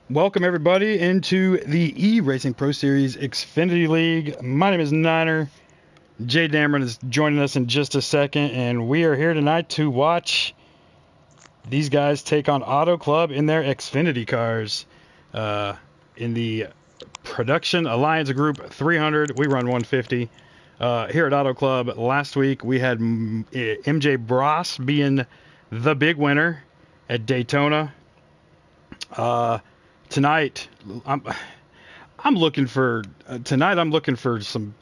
Welcome everybody into the eRacingProSeries Xfinity League. My name is Niner. Jay Dameron is joining us in just a second, and we are here tonight to watch these guys take on Auto Club in their Xfinity cars. In the Production Alliance Group 300, we run 150. Here at Auto Club last week, we had MJ Bross being the big winner at Daytona. Tonight, I'm looking for some.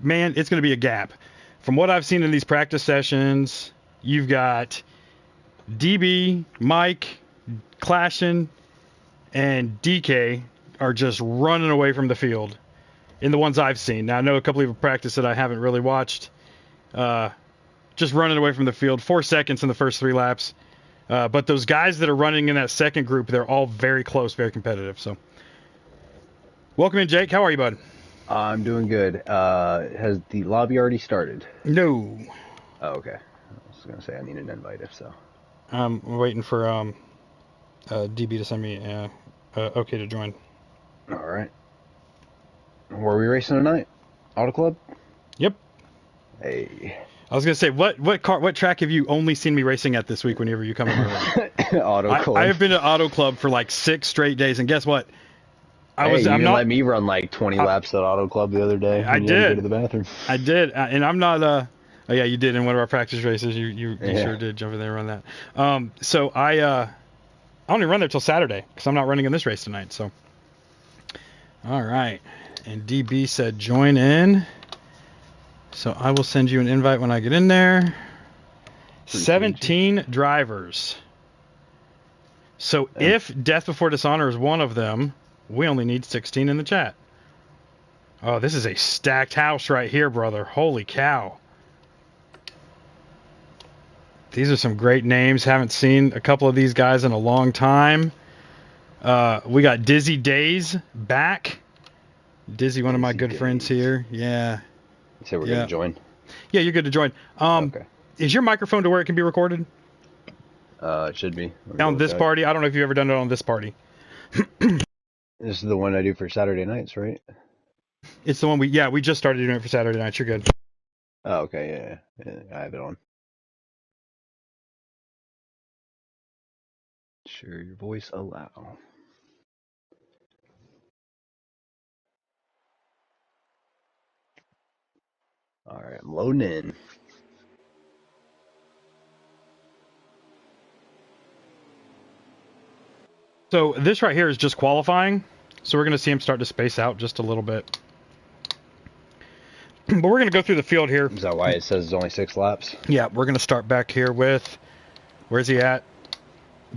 Man, it's going to be a gap. From what I've seen in these practice sessions, you've got DB, Mike, Clashin, and DK are just running away from the field in the ones I've seen. Now, I know a couple of practice that I haven't really watched. Just running away from the field. 4 seconds in the first 3 laps. But those guys that are running in that second group, they're all very close, very competitive. So, welcome in, Jake. How are you, bud? I'm doing good. Has the lobby already started? No. Oh, okay. I was going to say I need an invite if so. I'm waiting for DB to send me okay to join. All right. Where are we racing tonight? Auto Club? Yep. Hey. I was gonna say, what track have you only seen me racing at this week? Whenever you come in my room, Auto Club. I have been to Auto Club for like 6 straight days, and guess what? You didn't let me run like 20 laps at Auto Club the other day. I did. You had to go to the bathroom. I did, and I'm not. Oh yeah, you did in one of our practice races. You sure did jump in there and run that. So I only run there till Saturday because I'm not running in this race tonight. So, all right. And DB said join in. So I will send you an invite when I get in there. 17 drivers. So if Death Before Dishonor is one of them, we only need 16 in the chat. Oh, this is a stacked house right here, brother. Holy cow. These are some great names. Haven't seen a couple of these guys in a long time. We got Dizzy Days back. Dizzy, one of my good friends here. Yeah. You said we're going to join? Yeah, you're good to join. Okay. Is your microphone to where it can be recorded? It should be. On this party? I don't know if you've ever done it on this party. This is the one I do for Saturday nights, right? It's the one we just started doing it for Saturday nights. You're good. Oh, okay. Yeah. I have it on. Share your voice allow. All right, I'm loading in. So this right here is just qualifying. So we're going to see him start to space out just a little bit. But we're going to go through the field here. Is that why it says it's only 6 laps? Yeah, we're going to start back here with, where's he at?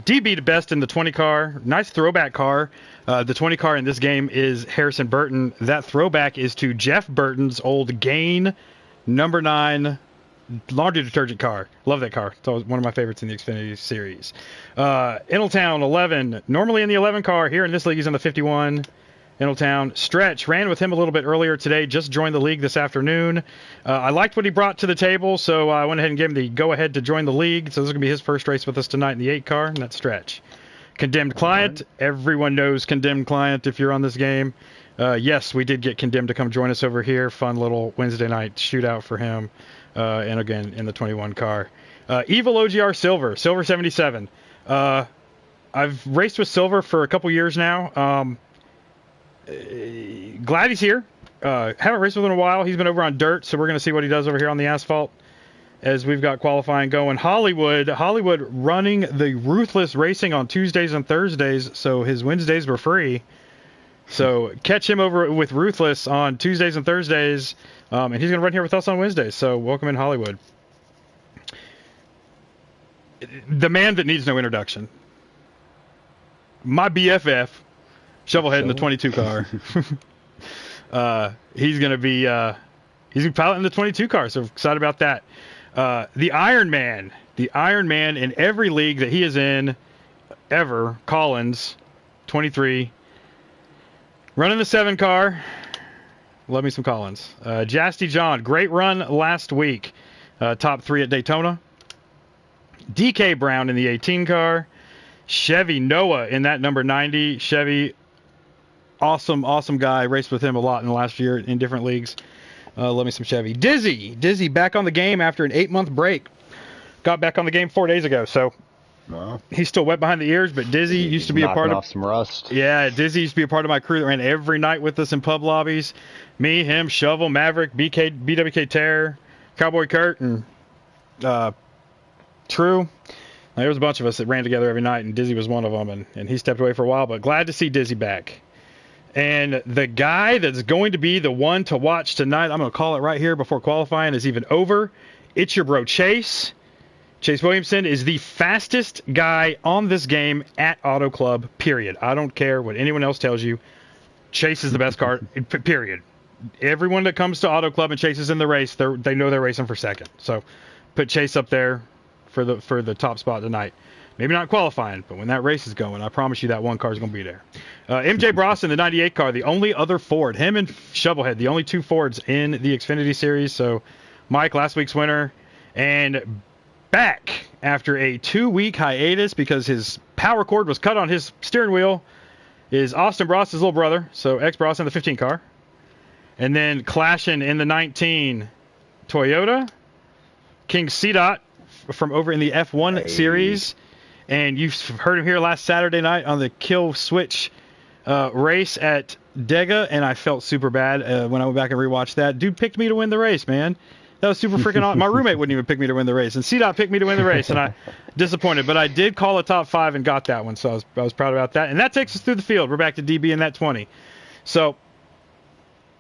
DB the best in the 20 car. Nice throwback car. The 20 car in this game is Harrison Burton. That throwback is to Jeff Burton's old Gain number 9 laundry detergent car. Love that car. It's always one of my favorites in the Xfinity Series. Ingletown 11. Normally in the 11 car. Here in this league, he's in the 51. Ingletown. Stretch. Ran with him a little bit earlier today. Just joined the league this afternoon. I liked what he brought to the table, so I went ahead and gave him the go-ahead to join the league. So this is going to be his first race with us tonight in the 8 car, and that's Stretch. Condemned Client. Right. Everyone knows Condemned Client if you're on this game. Yes, we did get Condemned to come join us over here. Fun little Wednesday night shootout for him. And again, in the 21 car. Evil OGR Silver 77. I've raced with Silver for a couple years now. Glad he's here. Haven't raced with him in a while. He's been over on dirt, so we're going to see what he does over here on the asphalt as we've got qualifying going. Hollywood running the Ruthless Racing on Tuesdays and Thursdays, so his Wednesdays were free. So catch him over with Ruthless on Tuesdays and Thursdays, and he's going to run here with us on Wednesdays. So welcome in, Hollywood. The man that needs no introduction. My BFF, Shovelhead in the 22 car. He's going to be piloting the 22 car, so excited about that. The Iron Man in every league that he is in ever, Collins, 23. Running the 7 car. Love me some Collins. Jasty John, great run last week. Top 3 at Daytona. DK Brown in the 18 car. Chevy Noah in that number 90. Chevy, awesome guy. Raced with him a lot in the last year in different leagues. Love me some Chevy. Dizzy back on the game after an 8-month break. Got back on the game 4 days ago, so he's still wet behind the ears, but Dizzy used to be a part of some rust. Yeah, Dizzy used to be a part of my crew that ran every night with us in pub lobbies. Me, him, Shovel, Maverick, BWK Terror, Cowboy Kurt, and True. There was a bunch of us that ran together every night, and Dizzy was one of them, and he stepped away for a while, but glad to see Dizzy back. And the guy that's going to be the one to watch tonight, I'm going to call it right here before qualifying is even over. It's your bro Chase. Chase Williamson is the fastest guy on this game at Auto Club, period. I don't care what anyone else tells you. Chase is the best car, period. Everyone that comes to Auto Club and Chase is in the race, they know they're racing for second. So put Chase up there for the top spot tonight. Maybe not qualifying, but when that race is going, I promise you that one car is going to be there. MJ Bros in the 98 car, the only other Ford. Him and Shovelhead, the only two Fords in the Xfinity Series. So Mike, last week's winner, and back after a 2-week hiatus because his power cord was cut on his steering wheel is Austin Bros, his little brother. So X Bros in the 15 car. And then clashing in the 19 Toyota, King C-Dot from over in the F1 series. And you've heard him here last Saturday night on the Killswitch race at Dega, and I felt super bad when I went back and rewatched that. Dude picked me to win the race, man. That was super freaking awesome. My roommate wouldn't even pick me to win the race, and C-Dot picked me to win the race, and I disappointed. But I did call a top 5 and got that one, so I was proud about that. And that takes us through the field. We're back to DB in that 20. So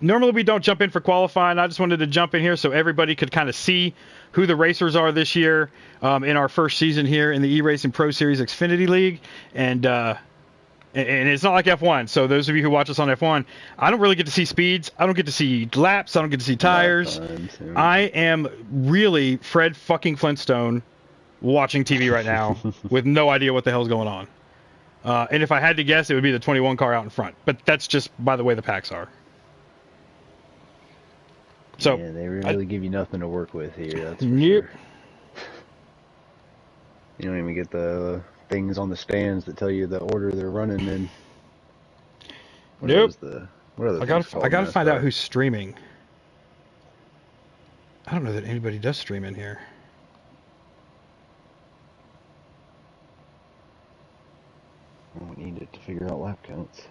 normally we don't jump in for qualifying. I just wanted to jump in here so everybody could kind of see who the racers are this year in our first season here in the eRacingProSeries Xfinity League. And it's not like F1. So those of you who watch us on F1, I don't really get to see speeds. I don't get to see laps. I don't get to see tires. I am really Fred fucking Flintstone watching TV right now with no idea what the hell's going on. And if I had to guess, it would be the 21 car out in front. But that's just by the way the packs are. So, yeah, they really give you nothing to work with here. That's for sure. You don't even get the things on the stands that tell you the order they're running in. Nope. I gotta find out who's streaming. I don't know that anybody does stream in here. We need it to figure out lap counts.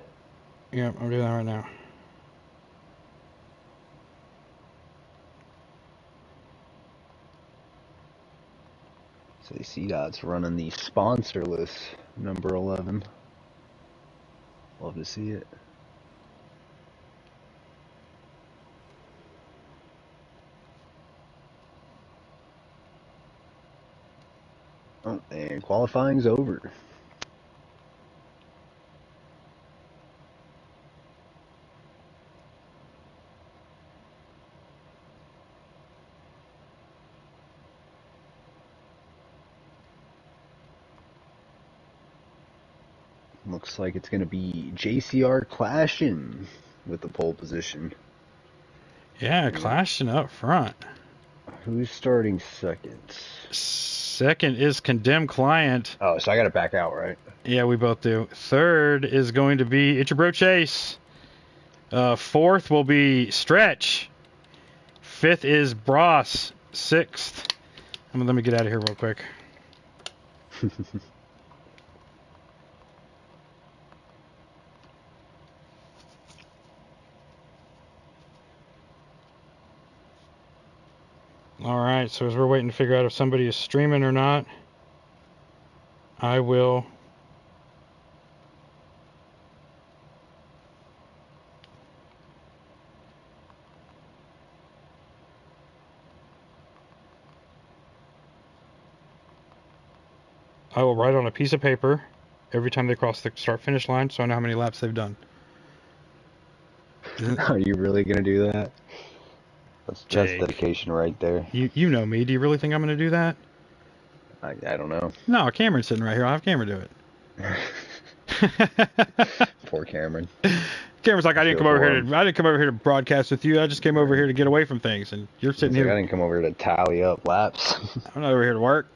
Yeah, I'm doing that right now. So C-Dot's running the sponsorless number 11. Love to see it. Oh, and qualifying's over. Looks like it's going to be JCR clashing with the pole position. Yeah, clashing up front. Who's starting second? Second is Condemned Client. Oh, so I got to back out, right? Yeah, we both do. Third is going to be It's Your Bro Chase. Fourth will be Stretch. Fifth is Bros. Sixth. Let me get out of here real quick. Alright, so as we're waiting to figure out if somebody is streaming or not, I will write on a piece of paper every time they cross the start-finish line so I know how many laps they've done. Are you really going to do that? That's dedication right there. You know me. Do you really think I'm going to do that? I don't know. No, Cameron's sitting right here. I'll have Cameron do it. Poor Cameron. Cameron's like, I didn't come over here to broadcast with you. I just came over here to get away from things, and you're sitting here. I didn't come over here to tally up laps. I'm not over here to work.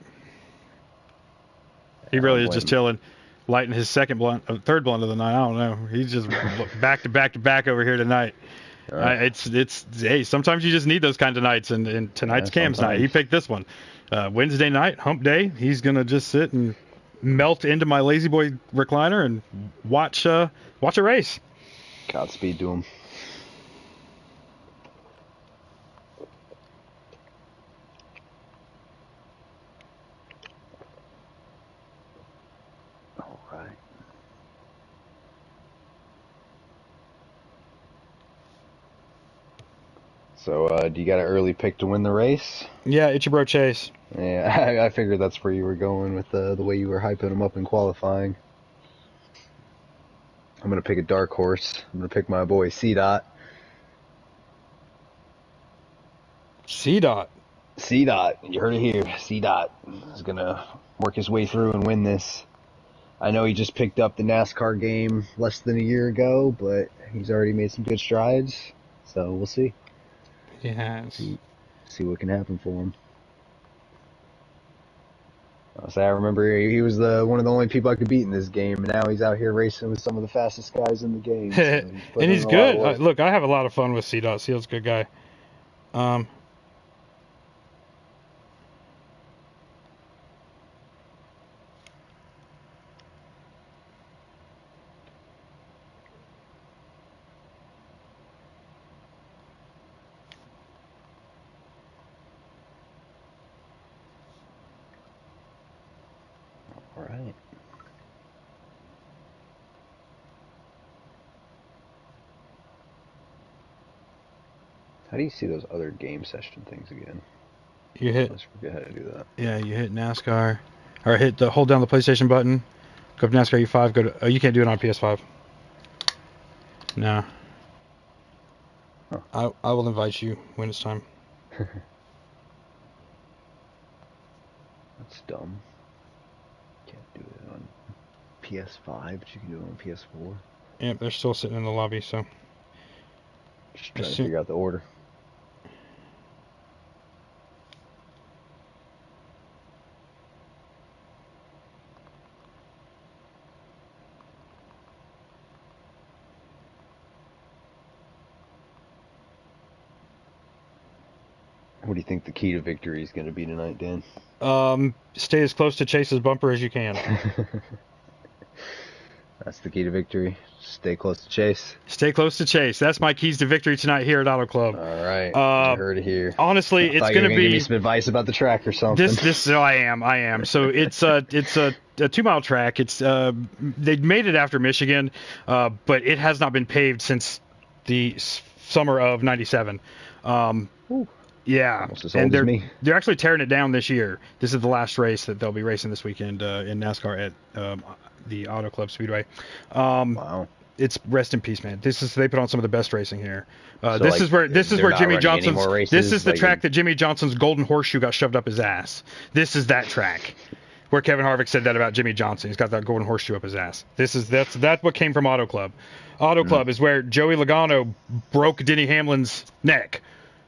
He really is just chilling, lighting his third blunt of the night. I don't know. He's just back to back to back over here tonight. Right. Hey, sometimes you just need those kinds of nights, and tonight's Cam's night. He picked this one. Wednesday night, hump day. He's gonna just sit and melt into my lazy boy recliner and watch a race. Godspeed to him. All right. So, do you got an early pick to win the race? Yeah, it's your bro Chase. Yeah, I figured that's where you were going with the way you were hyping him up in qualifying. I'm going to pick a dark horse. I'm going to pick my boy C-Dot. C-Dot. C-Dot. You heard it here. C-Dot is going to work his way through and win this. I know he just picked up the NASCAR game less than a year ago, but he's already made some good strides. So we'll see. He has. See what can happen for him. I remember he was one of the only people I could beat in this game, and now he's out here racing with some of the fastest guys in the game. So and he's good. Look, I have a lot of fun with C-Dot. C-Dot's a good guy. All right. How do you see those other game session things again? You hit. Let's forget how to do that. Yeah, you hit NASCAR, or hold down the PlayStation button. Go to NASCAR U5. Go to. Oh, you can't do it on PS5. No. Huh. I will invite you when it's time. That's dumb. Can't do it on PS5, but you can do it on PS4. Yep, they're still sitting in the lobby, so. Just trying to figure out the order. What do you think the key to victory is going to be tonight, Dan? Stay as close to Chase's bumper as you can. That's the key to victory. Stay close to Chase. Stay close to Chase. That's my keys to victory tonight here at Auto Club. All right. I heard it here. Honestly, it's going to be... give me some advice about the track or something. I am. So it's a 2-mile track. It's they made it after Michigan, but it has not been paved since the summer of '97. Yeah, almost as old as me. They're actually tearing it down this year. This is the last race that they'll be racing this weekend in NASCAR at the Auto Club Speedway. Wow. It's rest in peace, man. They put on some of the best racing here. This is where Jimmy Johnson's. This is the track that Jimmy Johnson's golden horseshoe got shoved up his ass. This is that track where Kevin Harvick said that about Jimmy Johnson. He's got that golden horseshoe up his ass. That's what came from Auto Club. Auto Club is where Joey Logano broke Denny Hamlin's neck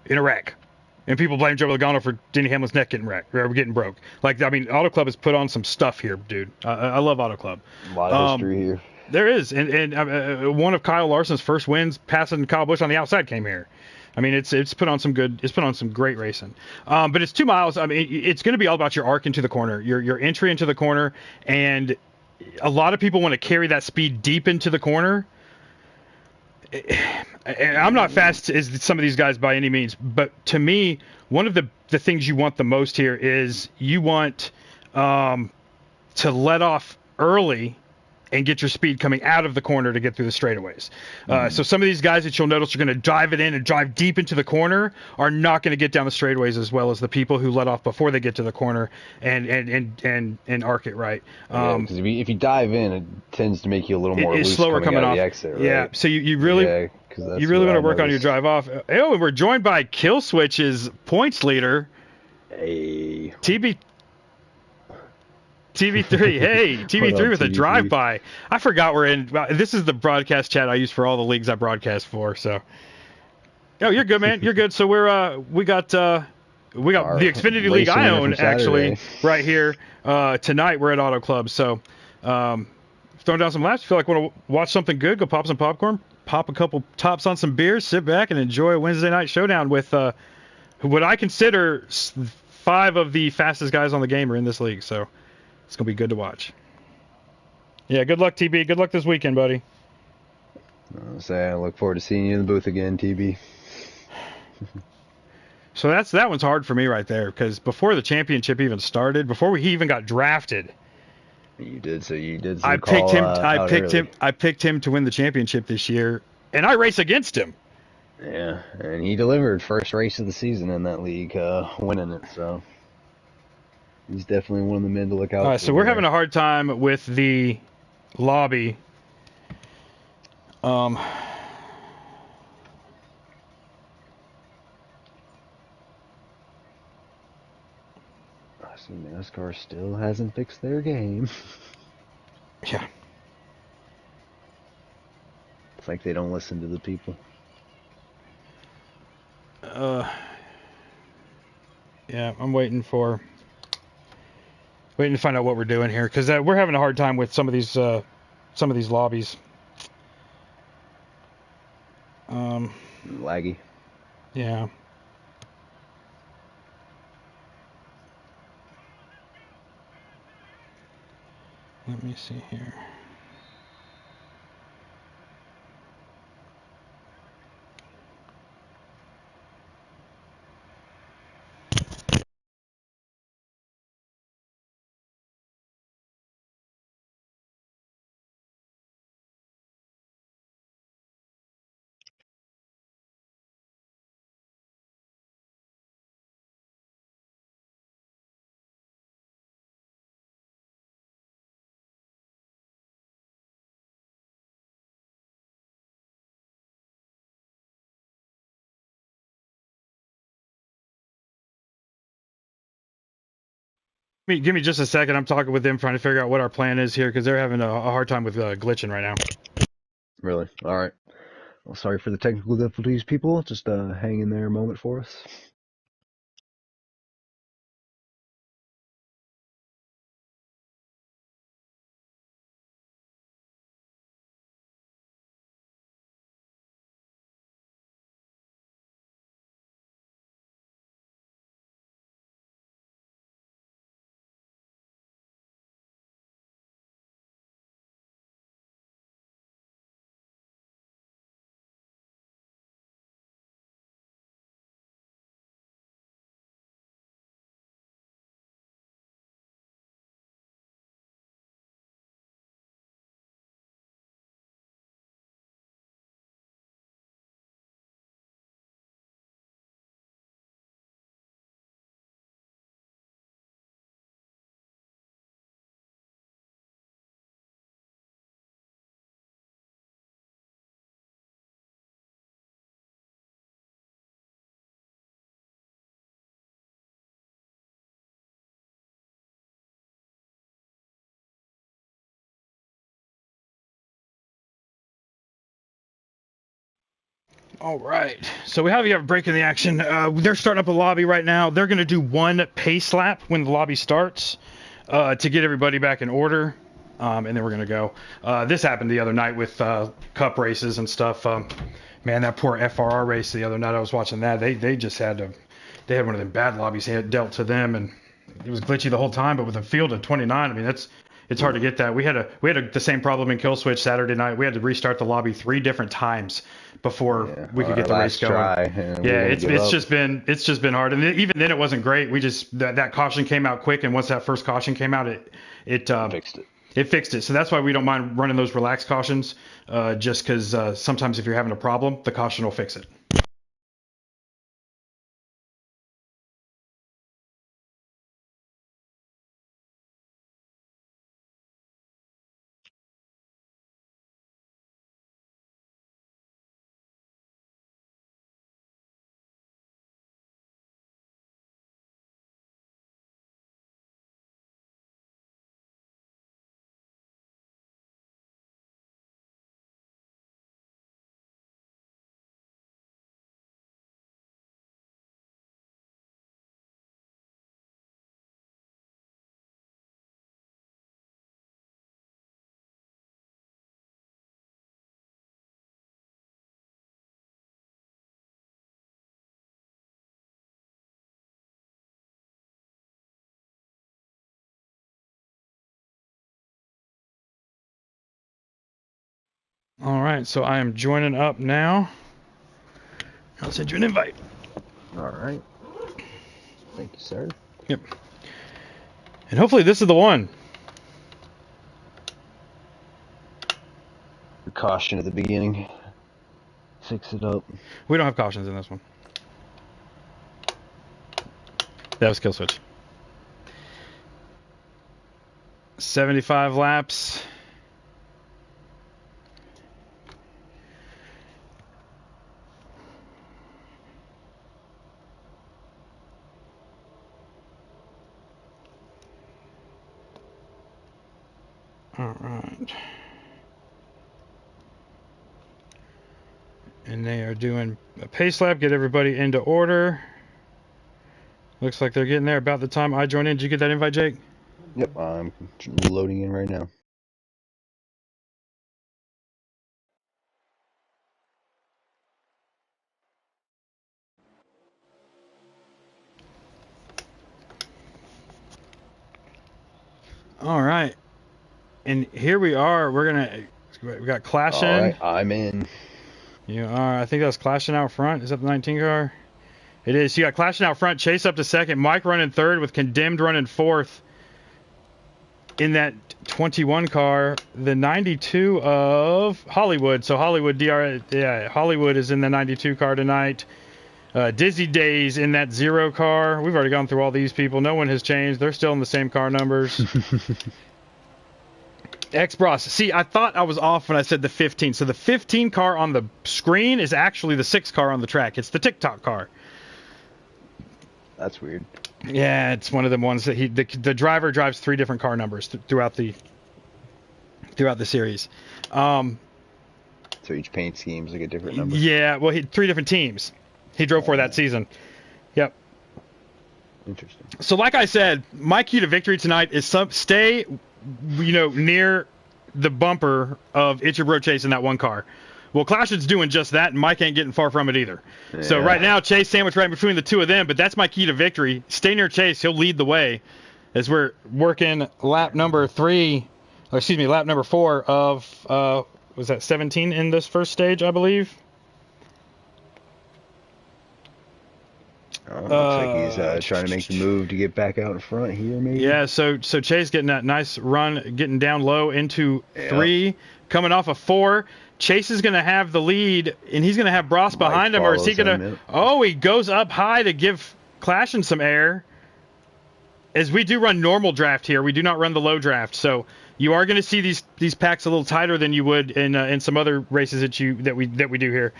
in a wreck. And people blame Joey Logano for Denny Hamlin's neck getting wrecked or getting broke. Auto Club has put on some stuff here, dude. I love Auto Club. A lot of history here. There is, and one of Kyle Larson's first wins, passing Kyle Busch on the outside, came here. I mean, it's put on some great racing. But it's 2 miles. I mean, it's going to be all about your arc into the corner, your entry into the corner, and a lot of people want to carry that speed deep into the corner. And I'm not fast as some of these guys by any means, but to me, one of the things you want the most here is you want to let off early and get your speed coming out of the corner to get through the straightaways. So some of these guys that you'll notice are going to drive it in and drive deep into the corner are not going to get down the straightaways as well as the people who let off before they get to the corner and arc it right. Because if you dive in, it tends to make you a little more it's loose slower coming out off of the exit, right? Yeah, so you really want to work on your drive off. Oh, and we're joined by Killswitch's points leader, TV3, hey, TV3 with a drive-by. I forgot we're in. This is the broadcast chat I use for all the leagues I broadcast for. So, oh, you're good, man. You're good. So we got we got Our the Xfinity League race I winner own from actually Saturday. right here. Tonight we're at Auto Club, so throwing down some laps. Feel like want to watch something good? Go pop some popcorn, pop a couple tops on some beers, sit back and enjoy a Wednesday night showdown with what I consider 5 of the fastest guys on the game are in this league. So it's gonna be good to watch. Yeah, good luck, TB. Good luck this weekend, buddy. I look forward to seeing you in the booth again, TB. So that one's hard for me right there because before the championship even started, before he even got drafted, You did some I picked call him. out early. I picked him to win the championship this year, and I race against him. Yeah, and he delivered first race of the season in that league, winning it. So he's definitely one of the men to look out All for. right, so we're having a hard time with the lobby. I see NASCAR still hasn't fixed their game. Yeah. It's like they don't listen to the people. Yeah, I'm waiting to find out what we're doing here because we're having a hard time with some of these lobbies. Laggy. Yeah. Let me see here. Give me just a second. I'm talking with them, trying to figure out what our plan is here because they're having a hard time with glitching right now. Really? All right. Well, sorry for the technical difficulties, people. Just hang in there a moment for us. All right. So we have a break in the action. They're starting up a lobby right now. They're going to do one pace lap when the lobby starts to get everybody back in order. And then we're going to go. This happened the other night with cup races and stuff. Man, that poor FRR race the other night, I was watching that. They just had one of them bad lobbies dealt to them, and it was glitchy the whole time. But with a field of 29, I mean, it's hard to get that. We had the same problem in Killswitch Saturday night. We had to restart the lobby 3 different times before we could get the race going. Yeah, it's just been hard, and even then it wasn't great. We just that caution came out quick, and once that first caution came out, it Fixed it. It fixed it. So that's why we don't mind running those relaxed cautions, just because sometimes if you're having a problem, the caution will fix it. All right, so I am joining up now. I'll send you an invite. All right. Thank you, sir. Yep. And hopefully this is the one. Caution at the beginning. Fix it up. We don't have cautions in this one. That was Killswitch. 75 laps. All right. And they are doing a pace lap, get everybody into order. Looks like they're getting there about the time I join in. Did you get that invite, Jake? Yep, I'm loading in right now. All right. And here we are. We got clashing. All right, I'm in. You are. I think that's clashing out front. Is that the 19 car? It is. You got clashing out front. Chase up to second. Mike running third with Condemned running fourth. In that 21 car, the 92 of Hollywood. So Hollywood Hollywood is in the 92 car tonight. Dizzy Days in that 0 car. We've already gone through all these people. No one has changed. They're still in the same car numbers. X-Bros. See, I thought I was off when I said the 15. So the 15 car on the screen is actually the 6 car on the track. It's the TikTok car. That's weird. Yeah, it's one of them ones that the driver drives 3 different car numbers throughout the series. So each paint scheme is like a different number. Yeah, well, 3 different teams he drove for that season. Yep. Interesting. So, like I said, my key to victory tonight is stay, near the bumper of It's Your Bro Chase in that one car. Well, Clash's doing just that, and Mike ain't getting far from it either. Yeah. So right now, Chase sandwiched right between the two of them, but that's my key to victory. Stay near Chase. He'll lead the way as we're working lap number 4 of, was that 17 in this first stage, I believe? Looks like he's trying to make the move to get back out in front here, maybe. Yeah, so Chase getting that nice run, getting down low into 3, coming off of 4. Chase is going to have the lead, and he's going to have Bros behind him, or is he going to... Oh, he goes up high to give Clashin some air. As we do run normal draft here, we do not run the low draft, so you are going to see these packs a little tighter than you would in some other races that we do here.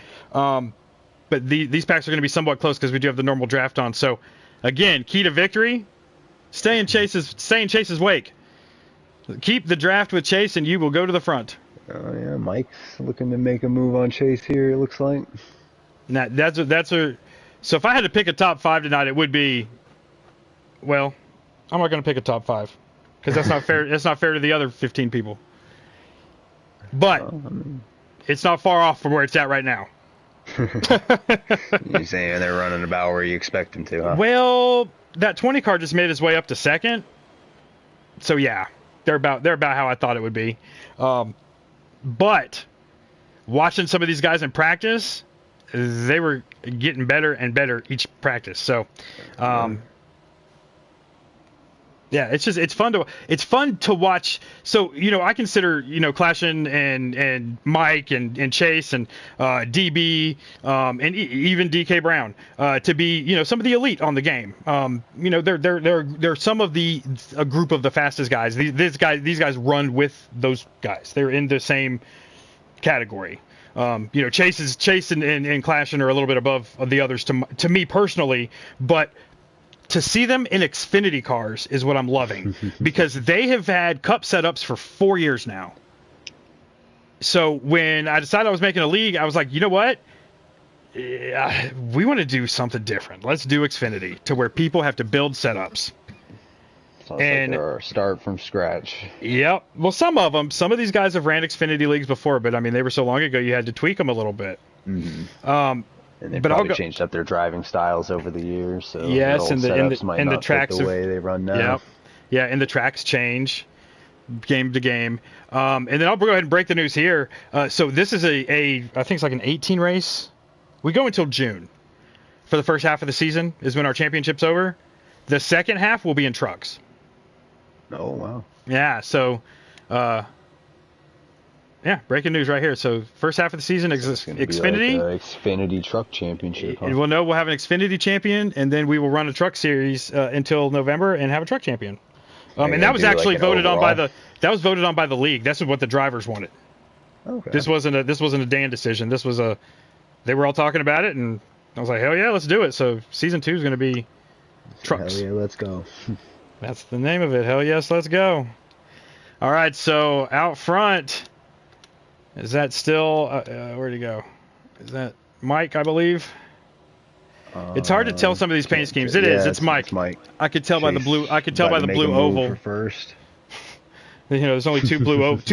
But these packs are going to be somewhat close because we do have the normal draft on. So, again, key to victory: stay in Chase's wake. Keep the draft with Chase, and you will go to the front. Oh yeah, Mike's looking to make a move on Chase here. It looks like. Now so if I had to pick a top 5 tonight, it would be. Well, I'm not going to pick a top 5 because that's not fair. That's not fair to the other 15 people. But it's not far off from where it's at right now. You're saying they're running about where you expect them to, huh? Well, that 20 car just made its way up to second. So yeah, they're about how I thought it would be. But watching some of these guys in practice, they were getting better and better each practice. So, yeah, it's fun to watch. So, I consider, Clashin and Mike and Chase and DB and even DK Brown to be, some of the elite on the game. They're some of a group of the fastest guys. These guys run with those guys. They're in the same category. Chase and Clashin are a little bit above the others to me personally, but to see them in Xfinity cars is what I'm loving because they have had cup setups for 4 years now. So when I decided I was making a league, I was like, you know what? We want to do something different. Let's do Xfinity to where people have to build setups. Sounds like they're start from scratch. Yep. Well, some of these guys have ran Xfinity leagues before, but I mean, they were so long ago you had to tweak them a little bit. Mm-hmm. And they've probably changed up their driving styles over the years. So yes, and the tracks the way they run now. Yeah, and the tracks change. game to game. And then I'll go ahead and break the news here. So this is I think it's like an 18 race. We go until June for the first half of the season is when our championship's over. The second half will be in trucks. Oh, wow. Yeah, so, breaking news right here. So first half of the season, Xfinity. Like Xfinity Truck Championship. Huh? We'll have an Xfinity champion, and then we will run a truck series until November and have a truck champion. And that was actually voted on by the league. That's what the drivers wanted. Okay. This wasn't a Dan decision. They were all talking about it, and I was like, hell yeah, let's do it. So season 2 is going to be trucks. Hell yeah, let's go. That's the name of it. Hell yes, let's go. All right, so out front, is that still where'd he go? Is that Mike, I believe? It's hard to tell some of these paint schemes. It's Mike. It's Mike. I could tell by the blue. I could tell by the blue oval. For first. There's only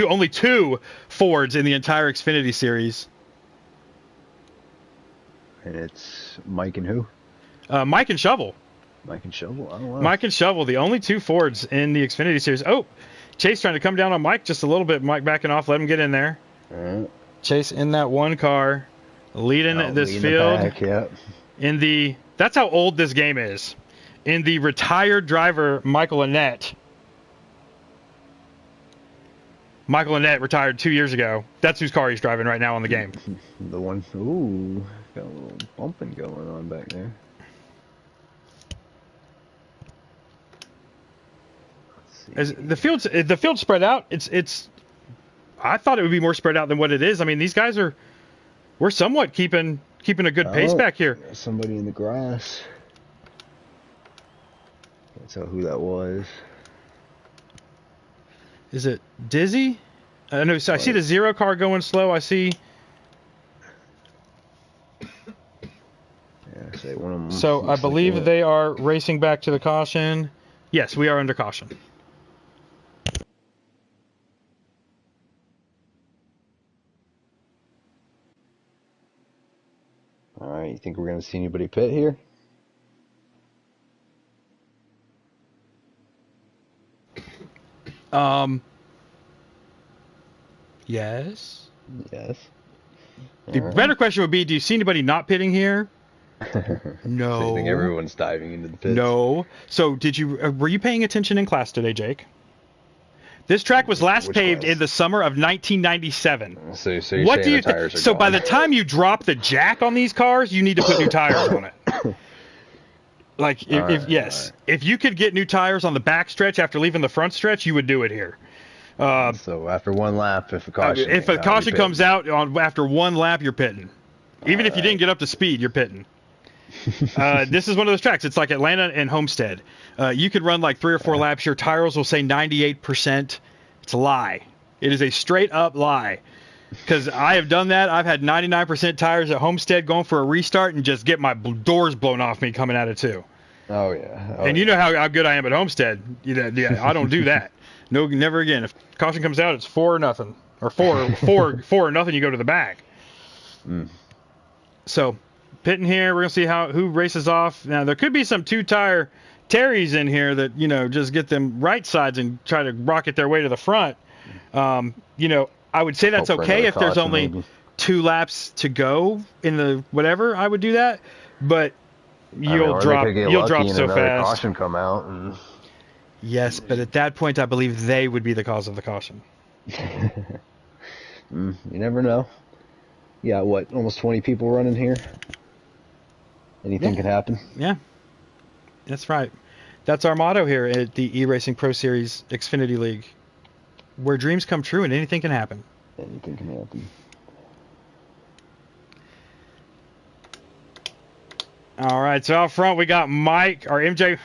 only two Fords in the entire Xfinity series. And it's Mike and who? Mike and Shovel. Mike and Shovel. Oh, wow. Mike and Shovel, the only 2 Fords in the Xfinity series. Oh, Chase trying to come down on Mike just a little bit. Mike backing off. Let him get in there. All right. Chase in that one car, leading this field. Back, yeah. That's how old this game is. In the retired driver Michael Annett. Michael Annett retired 2 years ago. That's whose car he's driving right now on the game. The one. Ooh, got a little bumping going on back there. As the field's spread out. It's. I thought it would be more spread out than what it is. I mean, these guys we're somewhat keeping a good pace back here. Somebody in the grass. Can't tell who that was. Is it Dizzy? No, so I see the 0 car going slow. I see. Yeah, say one of them. So I believe they are racing back to the caution. Yes, we are under caution. All right, you think we're going to see anybody pit here? Yes. Yes. The better question would be, do you see anybody not pitting here? No. So you think everyone's diving into the pits? No. So were you paying attention in class today, Jake? This track was last paved in the summer of 1997. So you're saying the tires are gone. By the time you drop the jack on these cars, you need to put new tires on it. If you could get new tires on the back stretch after leaving the front stretch, you would do it here. So after one lap, if a caution comes out after one lap, you're pitting. Even if you didn't get up to speed, you're pitting. This is one of those tracks. It's like Atlanta and Homestead. You could run like 3 or 4 laps. Your tires will say 98%. It's a lie. It is a straight up lie. Because I have done that. I've had 99% tires at Homestead going for a restart and just get my doors blown off me coming at it too. Oh yeah. And you know how good I am at Homestead. Yeah, I don't do that. No, never again. If caution comes out, it's 4-0 or 4-0. You go to the back. So pitting here, we're gonna see who races off. Now there could be some 2-tire Terrys in here that just get them right sides and try to rocket their way to the front. I would say that's okay if there's only 2 laps to go in the whatever. I would do that, but you'll drop so fast. Caution come out. And... Yes, but at that point, I believe they would be the cause of the caution. You never know. Yeah, almost 20 people running here. Anything can happen. Yeah, that's right. That's our motto here at the eRacingProSeries Xfinity League. Where dreams come true and anything can happen. Anything can happen. All right, so out front we got Mike, or MJ.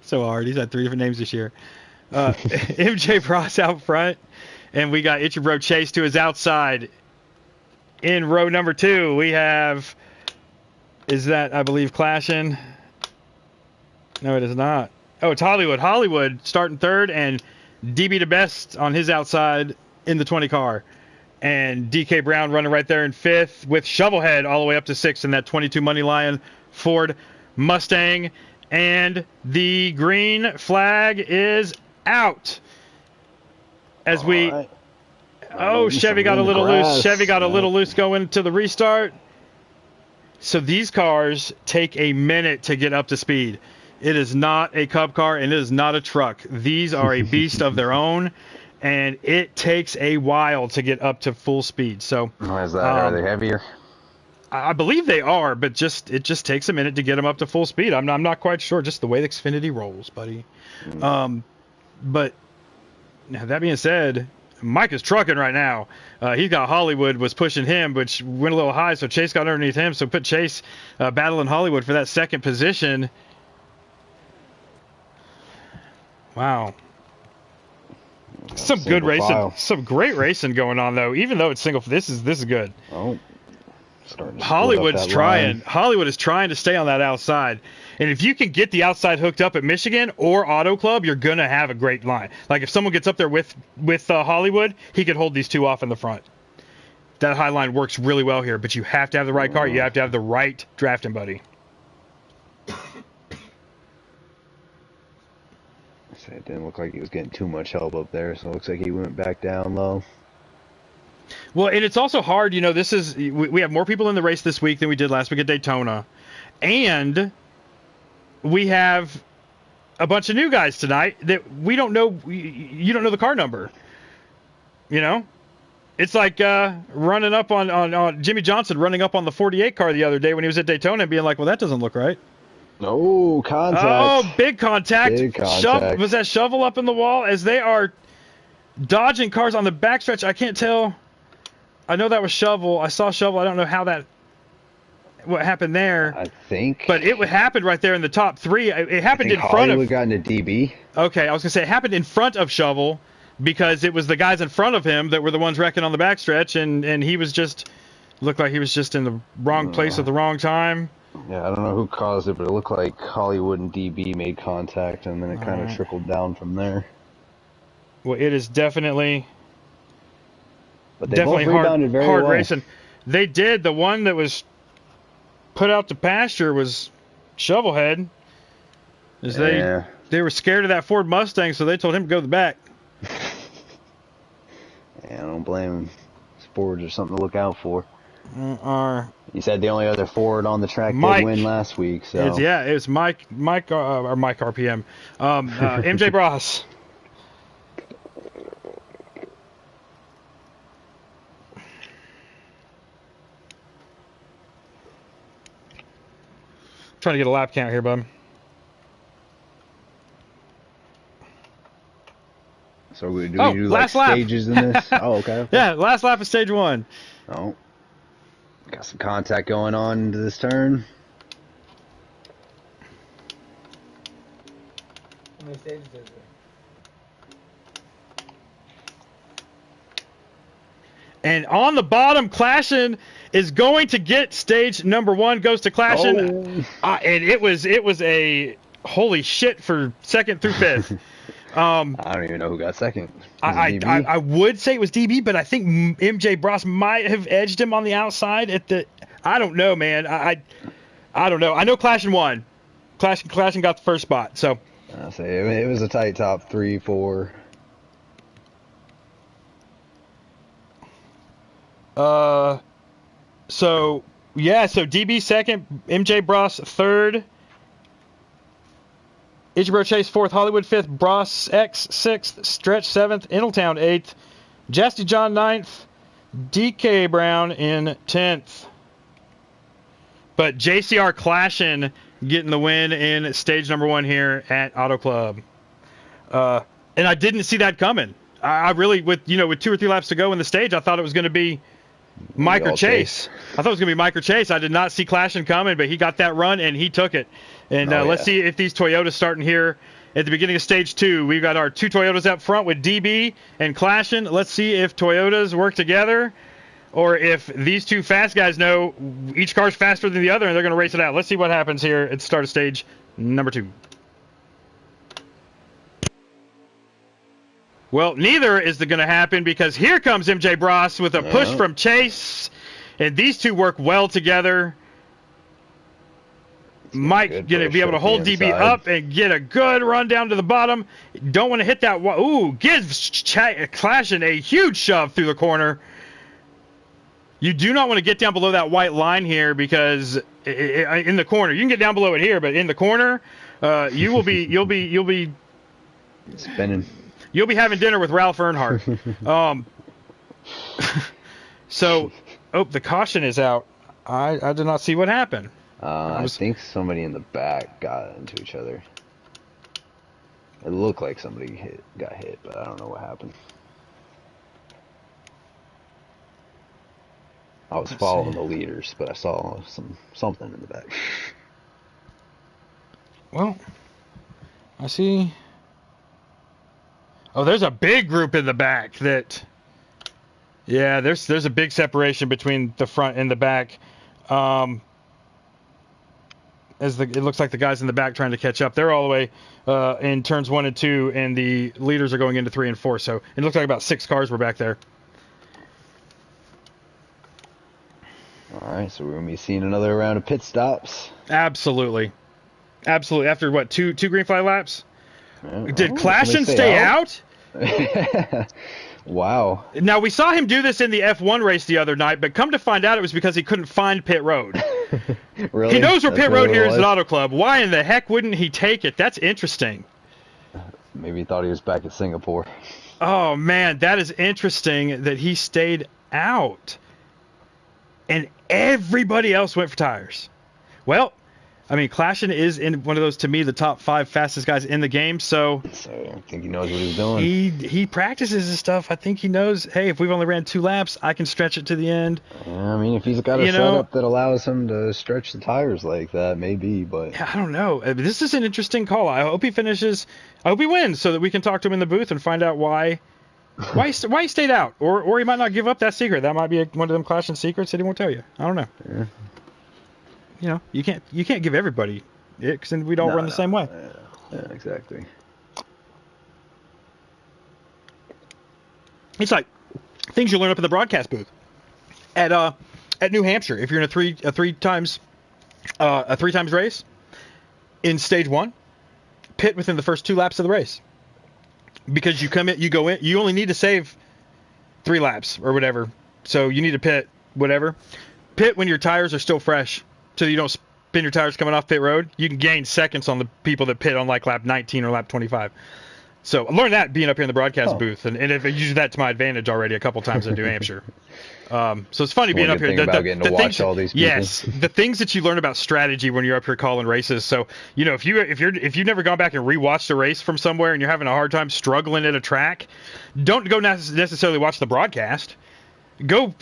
So hard. He's had 3 different names this year. MJ Pross out front, and we got Itchy Bro Chase to his outside. In row number 2, we have, I believe, clashing? No, it is not. Oh, it's Hollywood. Hollywood starting 3rd, and DB the best on his outside in the 20 car. And DK Brown running right there in 5th with Shovelhead all the way up to 6th in that 22 Money Lion Ford Mustang. And the green flag is out. as we... Right. Oh, Chevy got a little loose. Chevy got a little loose going to the restart. So these cars take a minute to get up to speed. It is not a Cup car, and it is not a truck. These are a beast of their own, and it takes a while to get up to full speed. So why is that? Are they heavier? I believe they are, but it just takes a minute to get them up to full speed. I'm not quite sure, just the way the Xfinity rolls, buddy. But now, that being said, Mike is trucking right now. He's got Hollywood was pushing him, which went a little high, so Chase got underneath him. So put Chase battling Hollywood for that second position. Wow. Some good racing. File. Some great racing going on, though. Even though it's single, this is good. Oh. Hollywood's trying. Hollywood is trying to stay on that outside. And if you can get the outside hooked up at Michigan or Auto Club, you're going to have a great line. Like if someone gets up there with Hollywood, he could hold these two off in the front. That high line works really well here, but you have to have the right car. You have to have the right drafting buddy. It didn't look like he was getting too much help up there, so it looks like he went back down low. Well, and it's also hard, this is, we have more people in the race this week than we did last week at Daytona. And we have a bunch of new guys tonight that we don't know, you don't know the car number. It's like running up on Jimmy Johnson running up on the 48 car the other day when he was at Daytona and being like, well, that doesn't look right. Oh, contact. Oh, big contact. Big contact. Was that shovel up in the wall as they are dodging cars on the backstretch? I can't tell. I know that was shovel. I saw shovel. I don't know what happened there. I think. But it happened right there in the top three. It happened in front of. Hollywood got into DB. Okay, I was gonna say it happened in front of shovel because it was the guys in front of him that were the ones wrecking on the backstretch, and he was looked like he was just in the wrong place at the wrong time. Yeah, I don't know who caused it, but it looked like Hollywood and DB made contact, and then it kind of trickled down from there. Well, it is definitely. But they both rebounded very hard well. racing. They did. The one that was put out to pasture was Shovelhead. They were scared of that Ford Mustang, so they told him to go to the back. Yeah, I don't blame him. Fords are something to look out for. He said the only other Ford on the track did win last week. So it was Mike RPM, MJ Bross. Trying to get a lap count here, bud. So we do like stages in this? Oh, okay. Yeah, last lap of stage one. Oh. Got some contact going on into this turn. How many stages is there? And on the bottom, Clashin is going to get stage number one. Goes to Clashin, and it was a holy shit for second through fifth. I don't even know who got second. I would say it was DB, but I think MJ Bross might have edged him on the outside at the. I don't know, man. I don't know. I know Clashin won. Clashin got the first spot. So I'll say it was a tight top 3, 4. So DB second, MJ Bross third. Ichibro Chase fourth, Hollywood fifth, Bross X sixth, Stretch seventh, Intletown eighth, Jasty John ninth, DK Brown in 10th. But JCR Clashin getting the win in stage number one here at Auto Club. And I didn't see that coming. I really, with 2 or 3 laps to go in the stage, I thought it was going to be Mike or Chase. I thought it was going to be Mike or Chase. I did not see Clashin coming, but he got that run and he took it. And let's see if these Toyotas starting here at the beginning of stage 2. We've got our 2 Toyotas up front with DB and Clashin. Let's see if Toyotas work together or if these 2 fast guys know each car's faster than the other and they're going to race it out. Let's see what happens here at the start of stage number 2. Well, neither is going to happen because here comes MJ Bross with a push from Chase. And these 2 work well together. Mike going to be able to hold DB up and get a good run down to the bottom. Don't want to hit that. Ooh, gives Clashing a huge shove through the corner. You do not want to get down below that white line here because in the corner, you can get down below it here, but in the corner, you'll be spinning. You'll be having dinner with Ralph Earnhardt. So, the caution is out. I did not see what happened. I think somebody in the back got into each other. It looked like somebody got hit, but I don't know what happened. I was following the leaders, but I saw something in the back. Well, I see. Oh, there's a big group in the back that. Yeah, there's a big separation between the front and the back. It looks like the guys in the back trying to catch up. They're all the way in turns 1 and 2, and the leaders are going into 3 and 4. So it looks like about 6 cars were back there. All right, so we're going to be seeing another round of pit stops. Absolutely. After what, two green flag laps? Did Clashing stay out? Wow. Now, we saw him do this in the F1 race the other night, but come to find out it was because he couldn't find pit road. Really? He knows where pit road here is at Auto Club. Why in the heck wouldn't he take it? That's interesting. Maybe he thought he was back at Singapore. Oh, man, that is interesting that he stayed out. And everybody else went for tires. Well, I mean, Clashing is in one of those, to me, the top 5 fastest guys in the game. So I think he knows what he's doing. He practices his stuff. I think he knows, hey, if we've only ran 2 laps, I can stretch it to the end. Yeah, I mean, if he's got a setup that allows him to stretch the tires like that, maybe, but... I don't know. This is an interesting call. I hope he finishes. I hope he wins so that we can talk to him in the booth and find out why he stayed out. Or he might not give up that secret. That might be one of them Clashing secrets that he won't tell you. I don't know. Yeah. You know, you can't give everybody it because then we'd all run the same way. Yeah, exactly. It's like things you learn up in the broadcast booth at New Hampshire. If you're in a three times race in stage 1, pit within the first 2 laps of the race because you come in, you go in, you only need to save 3 laps or whatever. So you need to pit when your tires are still fresh. So you don't spin your tires coming off pit road. You can gain seconds on the people that pit on like lap 19 or lap 25. So I learned that being up here in the broadcast booth, and if I use that to my advantage already a couple times at New Hampshire. So it's funny being up here. Getting to watch all these people. Yes, the things that you learn about strategy when you're up here calling races. So if you've never gone back and rewatched a race from somewhere and you're having a hard time struggling at a track, don't go necessarily watch the broadcast. Go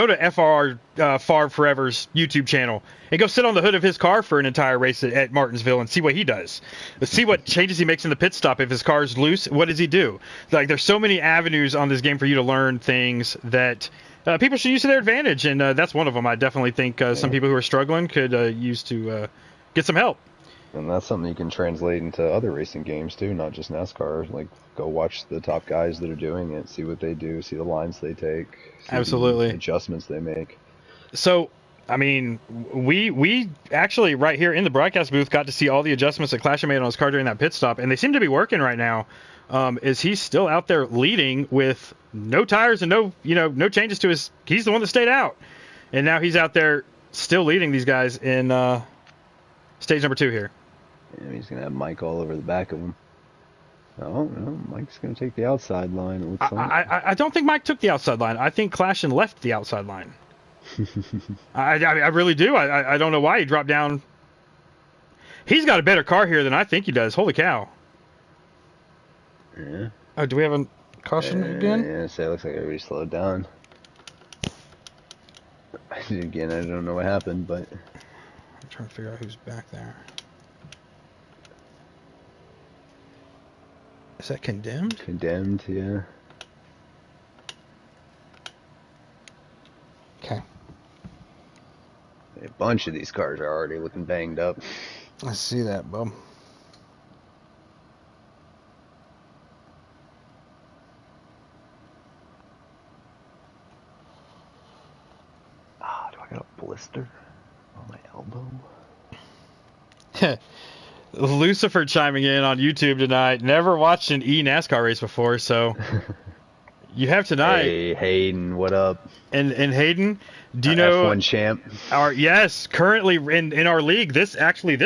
to FR Favre Forever's YouTube channel and go sit on the hood of his car for an entire race at Martinsville and see what he does. Let's see what changes he makes in the pit stop. If his car's loose, what does he do? Like, there's so many avenues on this game for you to learn things that people should use to their advantage, and that's one of them. I definitely think some people who are struggling could use to get some help. And that's something you can translate into other racing games too, not just NASCAR. Like, go watch the top guys that are doing it, see what they do, see the lines they take, see absolutely the adjustments they make. So, I mean, we actually right here in the broadcast booth got to see all the adjustments that Clash made on his car during that pit stop, and they seem to be working right now. Is he's still out there leading with no tires and no changes to his? He's the one that stayed out, and now he's out there still leading these guys in stage number 2 here. Yeah, he's gonna have Mike all over the back of him. Oh no, Mike's gonna take the outside line. It looks like. I don't think Mike took the outside line. I think Clashing left the outside line. I really do. I don't know why he dropped down. He's got a better car here than I think he does. Holy cow. Yeah. Oh, do we have a caution again? Yeah, so it looks like everybody slowed down. Again, I don't know what happened, but... I'm trying to figure out who's back there. Is that condemned? Condemned, yeah. Okay. A bunch of these cars are already looking banged up. I see that, bub. Ah, do I got a blister on my elbow? Lucifer chiming in on YouTube tonight. Never watched an NASCAR race before, so you have tonight. Hey, Hayden, what up? And Hayden, do you know F1 champ? Currently in our league, this league,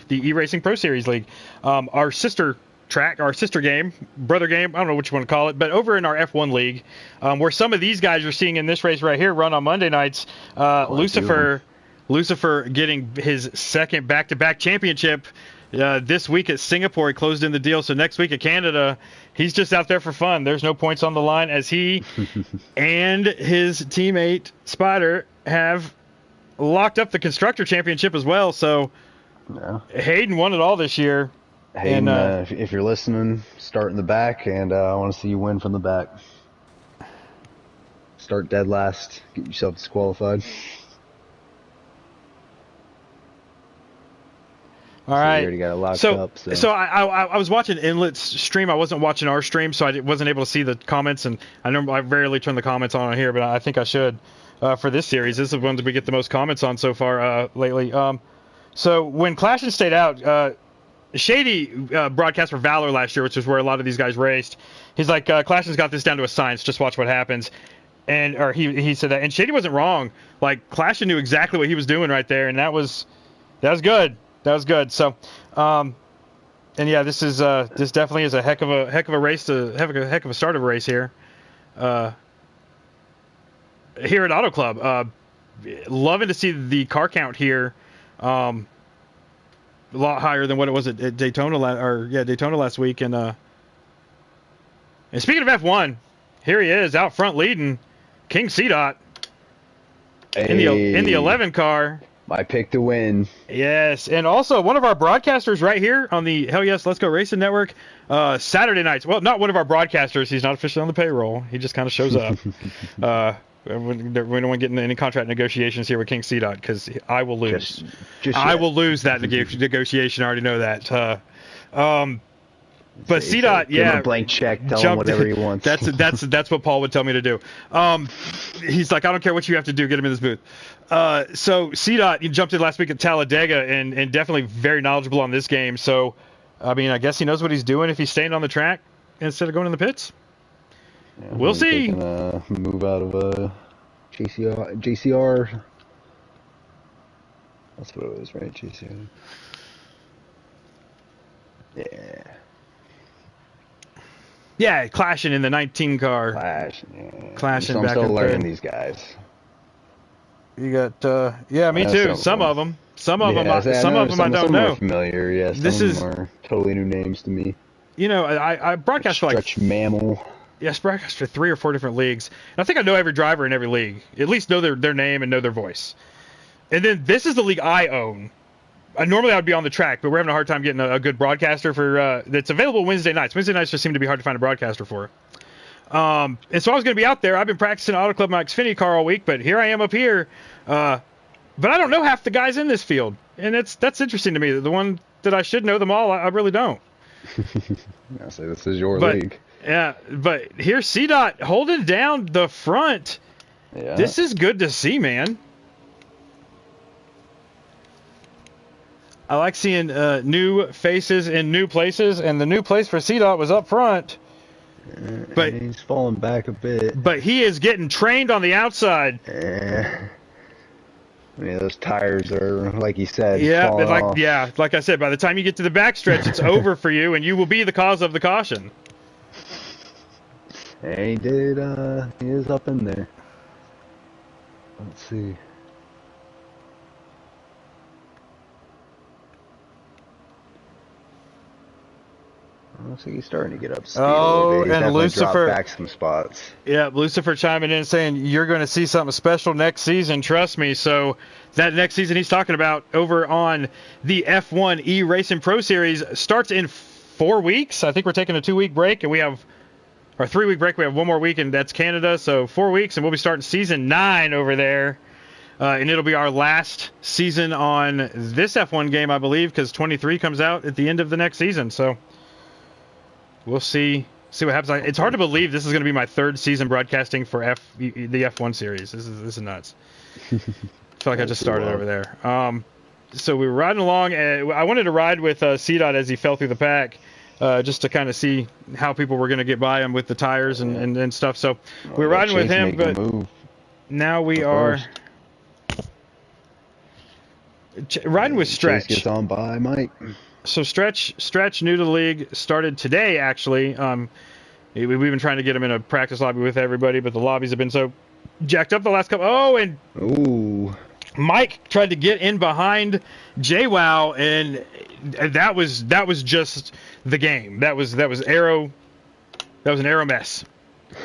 the eRacingProSeries league, our sister track, our sister game, brother game, I don't know what you want to call it, but over in our F1 league, where some of these guys are seeing in this race right here run on Monday nights, Lucifer getting his second back-to-back championship this week at Singapore. He closed in the deal, so next week at Canada, he's just out there for fun. There's no points on the line as he and his teammate Spider have locked up the Constructor Championship as well, so Yeah. Hayden won it all this year. Hayden, if you're listening, start in the back, and I want to see you win from the back. Start dead last, get yourself disqualified. All right. You already got it locked up. So I was watching Inlet's stream. I wasn't watching our stream, so I wasn't able to see the comments. And I rarely turn the comments on here, but I think I should for this series. This is the one that we get the most comments on so far lately. So when Clash stayed out, Shady broadcast for Valor last year, which is where a lot of these guys raced. He's like, Clash's got this down to a science. Just watch what happens. Or he said that, and Shady wasn't wrong. Like Clash knew exactly what he was doing right there, and that was good. That was good. So, and yeah, this definitely is a heck of a race heck of a start of a race here. Here at Auto Club, loving to see the car count here. A lot higher than what it was at Daytona last week. And speaking of F1, here he is out front leading King C-Dot in the 11 car. My pick to win. Yes, and also one of our broadcasters right here on the Hell Yes Let's Go Racing Network, Saturday nights. Well, not one of our broadcasters. He's not officially on the payroll. He just kind of shows up. We don't want to get into any contract negotiations here with King C-Dot because I will lose. I will lose that negotiation. I already know that. But C-Dot, give him a blank check. Tell him whatever he wants. That's what Paul would tell me to do. He's like, I don't care what you have to do. Get him in this booth. So C-Dot, he jumped in last week at Talladega and definitely very knowledgeable on this game. So, I mean, I guess he knows what he's doing if he's staying on the track instead of going in the pits. Yeah, we'll see. Move out of JCR. That's what it was, right? JCR. Yeah. Yeah, clashing in the 19 car. Clashing I'm back still and learning forth. These guys. You got, yeah, me too. Some of them. Some of them I don't know. Are familiar, yes. Yeah, some of them are totally new names to me. You know, I broadcast for Stretch Mammal. Yes, broadcast for 3 or 4 different leagues. And I think I know every driver in every league. At least know their name and know their voice. And then this is the league I own. Normally I would be on the track, but we're having a hard time getting a good broadcaster for that's available Wednesday nights. Wednesday nights just seem to be hard to find a broadcaster for. And so I was going to be out there. I've been practicing Auto Club my Xfinity car all week, but here I am up here. But I don't know half the guys in this field, and that's interesting to me. The one that I should know them all, I really don't. I say this is your league. Yeah, but here's C-Dot holding down the front. Yeah. This is good to see, man. I like seeing new faces in new places, and the new place for C-Dot was up front. But he's falling back a bit. But he is getting trained on the outside. Yeah, those tires are, like you said, like I said, by the time you get to the backstretch, it's over for you, and you will be the cause of the caution. And he is up in there. Let's see. Looks like he's starting to get up to speed a little bit. He's and Lucifer dropped back some spots. Yeah, Lucifer chiming in saying you're going to see something special next season. Trust me. So that next season he's talking about over on the F1 eRacingProSeries starts in 4 weeks. I think we're taking a 2-week break, and we have our 3-week break. We have 1 more week, and that's Canada. So 4 weeks, and we'll be starting season 9 over there. And it'll be our last season on this F1 game, I believe, because 23 comes out at the end of the next season. So we'll see what happens. It's hard to believe this is going to be my 3rd season broadcasting for the F1 series. This is nuts. I feel like I just started over there. so we were riding along, and I wanted to ride with C-Dot as he fell through the pack, just to kind of see how people were going to get by him with the tires and stuff. So we were riding with him, but now we are riding with Stretch. Chase gets on by Mike. So Stretch, new to the league, started today actually. We've been trying to get him in a practice lobby with everybody, but the lobbies have been so jacked up the last couple. Oh, and Mike tried to get in behind JWoww, and that was just the game. That was arrow. That was an arrow mess.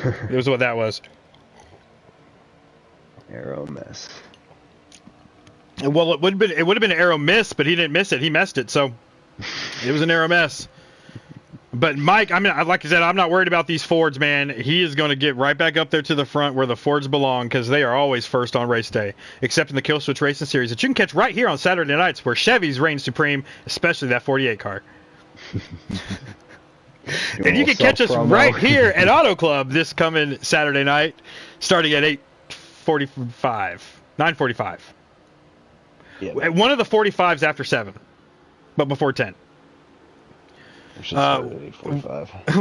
It was what that was. Arrow mess. Well, it would have been an arrow miss, but he didn't miss it. He messed it, so it was an arrow mess. But Mike, I mean, like I said, I'm not worried about these Fords, man. He is going to get right back up there to the front where the Fords belong, because they are always first on race day, except in the Killswitch Racing Series that you can catch right here on Saturday nights, where Chevys reign supreme, especially that 48 car. And you can catch us right here at Auto Club this coming Saturday night, starting at 9:45. Yeah, one of the 45s after 7, but before 10.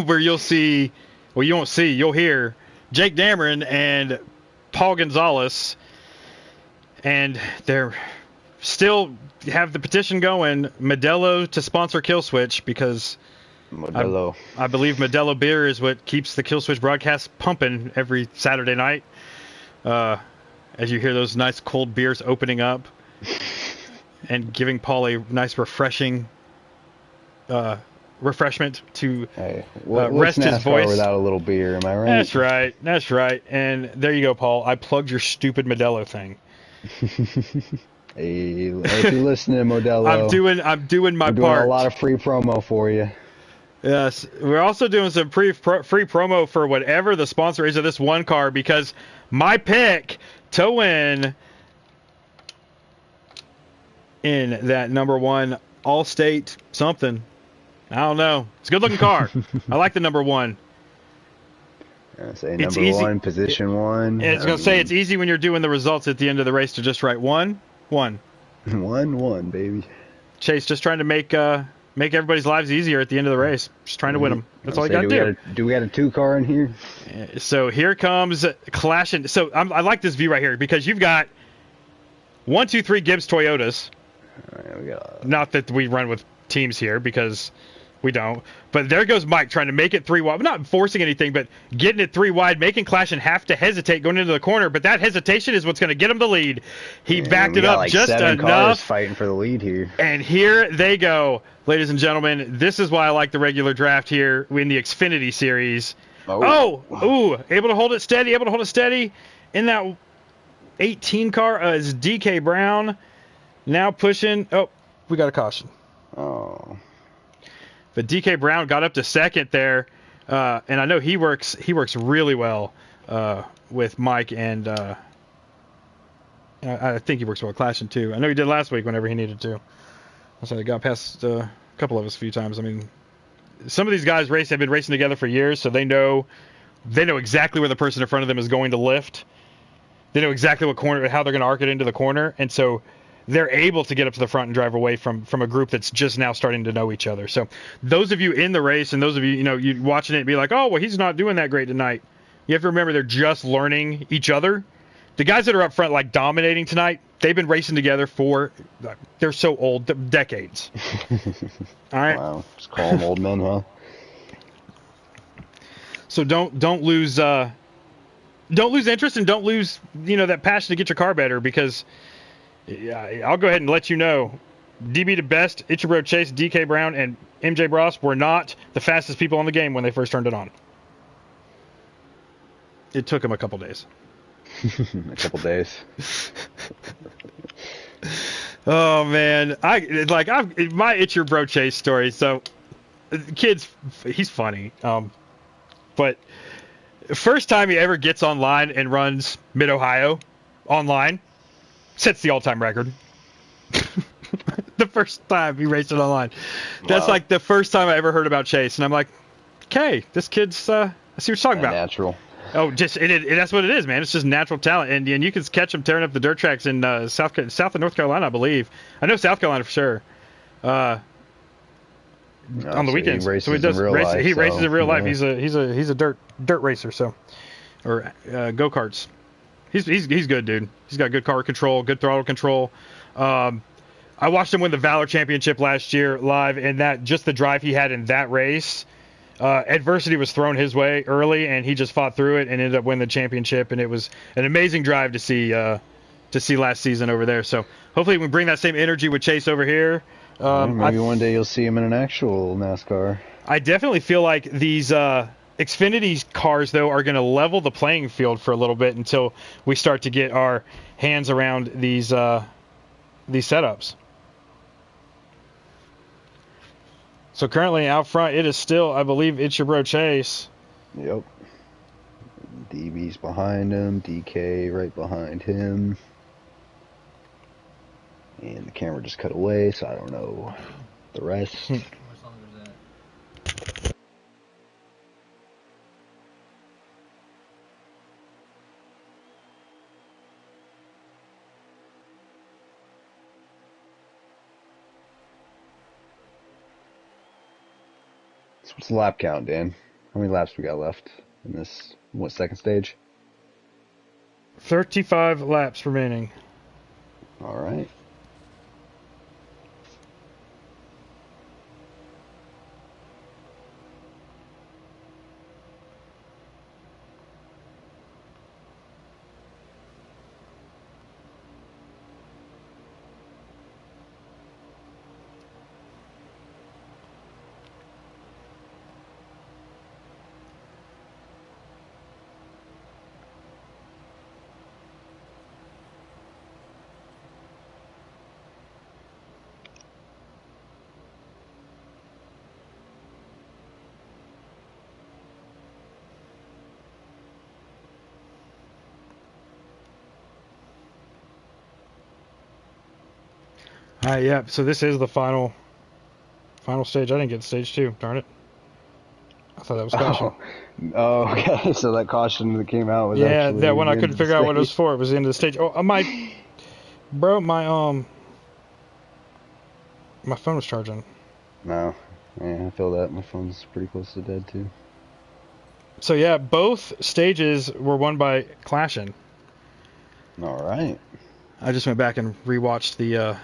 Where you'll see, well, you won't see, you'll hear Jake Dameron and Paul Gonzales, and they're still have the petition going, Modelo to sponsor Killswitch, because Modelo. I believe Modelo beer is what keeps the Killswitch broadcast pumping every Saturday night. As you hear those nice cold beers opening up and giving Paul a nice refreshment to rest his voice without a little beer. Am I right? That's right. And there you go, Paul. I plugged your stupid Modelo thing. Hey, if you're listening, Modelo, I'm doing my part. Doing a lot of free promo for you. Yes, we're also doing some free promo for whatever the sponsor is of this one car, because my pick to win in that number 1 Allstate something. I don't know. It's a good-looking car. I like the number 1. Say number 1, position 1. It's going to say it's easy when you're doing the results at the end of the race to just write 1, 1. 1, baby. Chase, just trying to make everybody's lives easier at the end of the race. Just trying to win them. That's all you got to do. Do we got a 2 car in here? So here comes clashing. So I like this view right here, because you've got 1, 2, 3 Gibbs Toyotas. All right, we got. Not that we run with teams here, because we don't. But there goes Mike trying to make it 3 wide. Not forcing anything, but getting it 3 wide, making Clash and have to hesitate going into the corner. But that hesitation is what's going to get him the lead. He backed it up just 7 enough. Cars fighting for the lead here. And here they go, ladies and gentlemen. This is why I like the regular draft here in the Xfinity Series. Able to hold it steady. In that 18 car is DK Brown. Now pushing. Oh, we got a caution. Oh. But DK Brown got up to second there, and I know he works really well with Mike, and I think he works well clashing too. I know he did last week whenever he needed to. So he got past a couple of us a few times. I mean, some of these guys have been racing together for years, so they know exactly where the person in front of them is going to lift. They know exactly what corner, how they're going to arc it into the corner, and so they're able to get up to the front and drive away from a group that's just now starting to know each other. So those of you in the race, and those of you, you watching it and be like, oh, well, he's not doing that great tonight. You have to remember they're just learning each other. The guys that are up front, like dominating tonight, they've been racing together they're so old, decades. All right. Wow. Just call them old men, huh? So don't lose interest, and don't lose, that passion to get your car better, because I'll go ahead and let you know, DB to best, It's Your Bro Chase, DK Brown, and MJ Bross were not the fastest people on the game when they first turned it on. It took them a couple days. A couple days. Oh man, my It's Your Bro Chase story. So, kids, he's funny. But first time he ever gets online and runs Mid Ohio online, sets the all-time record. The first time he raced it online. That's like the first time I ever heard about Chase, and I'm like, okay, this kid's I see what you're talking about. Natural. Oh, that's what it is, man. It's just natural talent, and you can catch him tearing up the dirt tracks in South of North Carolina, I believe. I know South Carolina for sure. On the weekends, he races so he does in real race. life, He races in real life. yeah. He's a dirt racer, so or go karts. He's good, dude. He's got good car control, good throttle control. I watched him win the Valor Championship last year live, and that just the drive he had in that race. Adversity was thrown his way early, and he just fought through it and ended up winning the championship. And it was an amazing drive to see last season over there. So hopefully we bring that same energy with Chase over here. Maybe one day you'll see him in an actual NASCAR. I definitely feel like these Xfinity cars, though, are going to level the playing field for a little bit until we start to get our hands around these setups. So currently out front, it is still, I believe, it's your bro Chase. Yep. DB's behind him, DK right behind him. And the camera just cut away, so I don't know the rest. How much longer is that? So what's the lap count, Dan? How many laps we got left in this, second stage? 35 laps remaining. All right. Yeah, so this is the final stage. I didn't get stage 2, darn it. I thought that was caution. Oh, okay. So that caution that came out was actually that one I couldn't figure out what it was stage. for. It was the end of the stage. Oh, my phone was charging. No. Yeah, I feel that. My phone's pretty close to dead, too. So yeah, both stages were won by clashing. All right. I just went back and rewatched the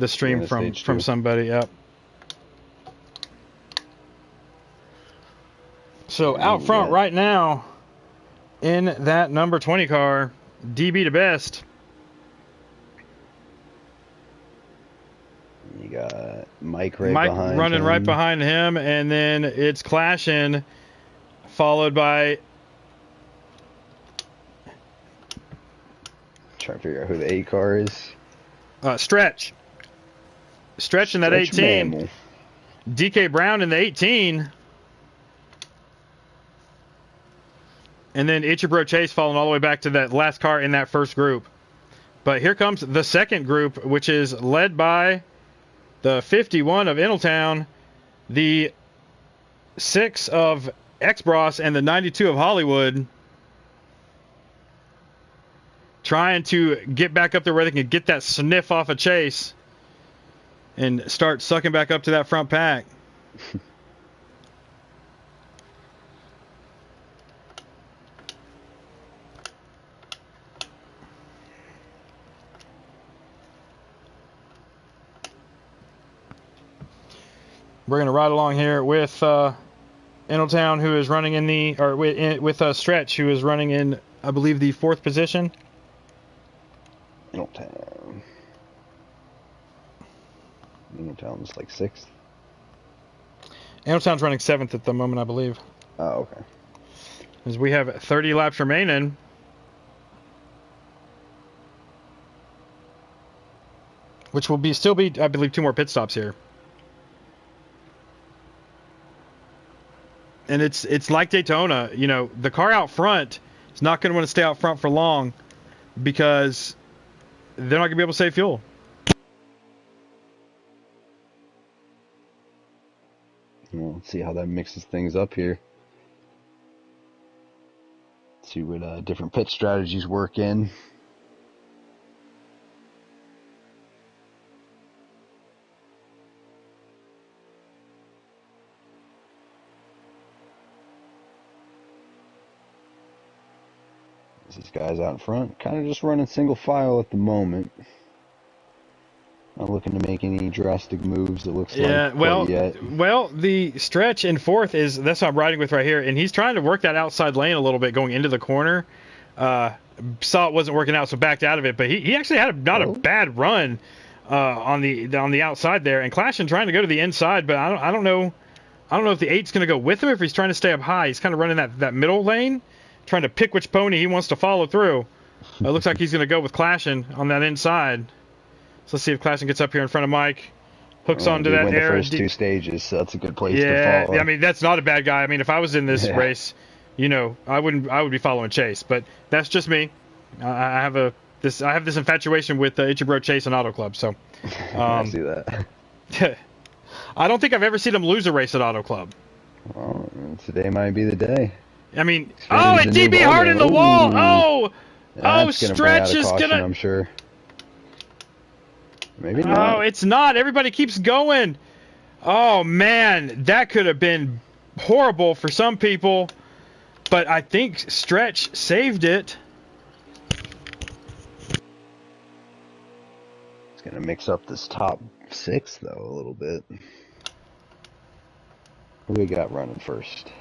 stream Yeah, from stage 2. somebody. Yep. So out front yeah. right now, in that number 20 car, DB to best. You got Mike Mike running him. right behind him, and then it's clashing, followed by. Trying to figure out who the 8 car is. Stretch in that 18. Mammal. DK Brown in the 18. And then Ichibro Chase falling all the way back to that last car in that first group. But here comes the second group, which is led by the 51 of Intletown, the 6 of X-Bros, and the 92 of Hollywood. Trying to get back up there where they can get that sniff off of Chase and start sucking back up to that front pack. We're going to ride along here with Intletown, who is running in the, or with Stretch, who is running in, I believe, the 4th position. Intletown's like 6th. Intletown's running 7th at the moment, I believe. Oh, okay. As we have 30 laps remaining. Which will still be, I believe, 2 more pit stops here. And it's like Daytona, you know, the car out front is not going to want to stay out front for long because they're not going to be able to save fuel. Well, let's see how that mixes things up here. See what different pit strategies work in. These guys out in front, kind of just running single file at the moment. Not looking to make any drastic moves, it looks like, yet. Well, the stretch in fourth that's what I'm riding with right here, and he's trying to work that outside lane a little bit going into the corner. Saw it wasn't working out, so backed out of it, but he actually had not a bad run on the outside there, and Clashing trying to go to the inside, but I don't know if the 8's going to go with him, if he's trying to stay up high. He's kind of running that middle lane, trying to pick which pony he wants to follow through. It looks like he's going to go with Clashing on that inside. So let's see if Clashing gets up here in front of Mike, hooks onto that air. The first two stages, so that's a good place to follow. Yeah, I mean, that's not a bad guy. I mean, if I was in this race, I would be following Chase, but that's just me. I have this infatuation with eRacingPro Chase and Auto Club, so I see that. I don't think I've ever seen him lose a race at Auto Club. Well, today might be the day. I mean, and DB hard in the wall. Stretch is gonna. I'm sure. Maybe not. Oh, it's not. Everybody keeps going. Oh man, that could have been horrible for some people, but I think Stretch saved it. It's gonna mix up this top 6 though a little bit. Who we got running first?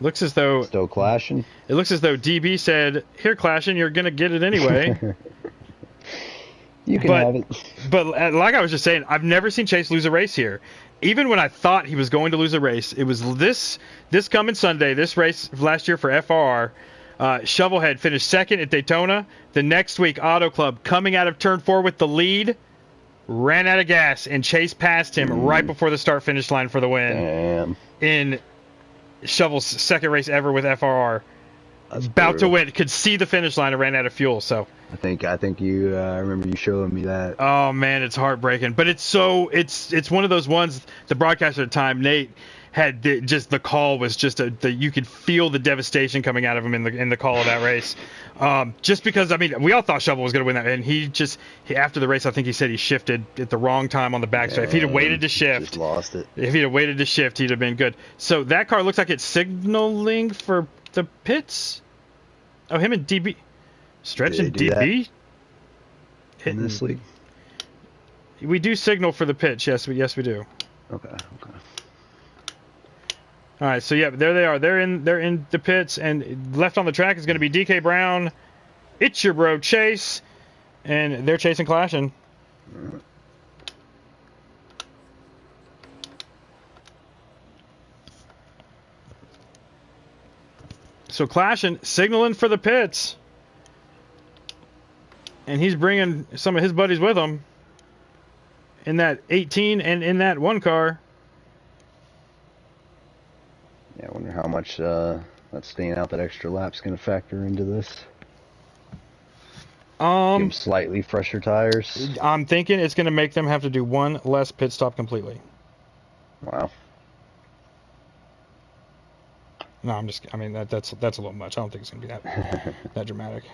Looks as though still Clashing. It looks as though DB said, "Here, Clashing, you're gonna get it anyway." You can have it. But like I was just saying, I've never seen Chase lose a race here. Even when I thought he was going to lose a race, it was this coming Sunday, this race last year for FRR. Shovelhead finished second at Daytona. The next week, Auto Club coming out of turn 4 with the lead, ran out of gas, and Chase passed him right before the start-finish line for the win. Damn. In Shovel's second race ever with FRR. That's about brutal. to win, could see the finish line and ran out of fuel. So I think you I remember you showing me that. Oh man, it's heartbreaking, but it's one of those ones. The broadcaster at the time, Nate, had the call was just you could feel the devastation coming out of him in the call of that race. Just because, I mean, we all thought Shovel was going to win that, and he after the race, I think he said he shifted at the wrong time on the backstretch. If he'd have waited to shift, just lost it. If he'd have waited to shift, he'd have been good. So that car looks like it's signaling for the pits. Oh, him and DB, Stretch and DB in this league. We do signal for the pitch. Yes, we do. Okay. All right, so yeah, there they are. They're in the pits, and left on the track is going to be DK Brown. It's your bro Chase, and they're chasing Clashing. So Clashing signaling for the pits, and he's bringing some of his buddies with him in that 18 and in that one car. Yeah, I wonder how much that staying out that extra lap's going to factor into this. Give them slightly fresher tires. I'm thinking it's going to make them have to do one less pit stop completely. Wow. No, I mean that's a little much. I don't think it's going to be that dramatic.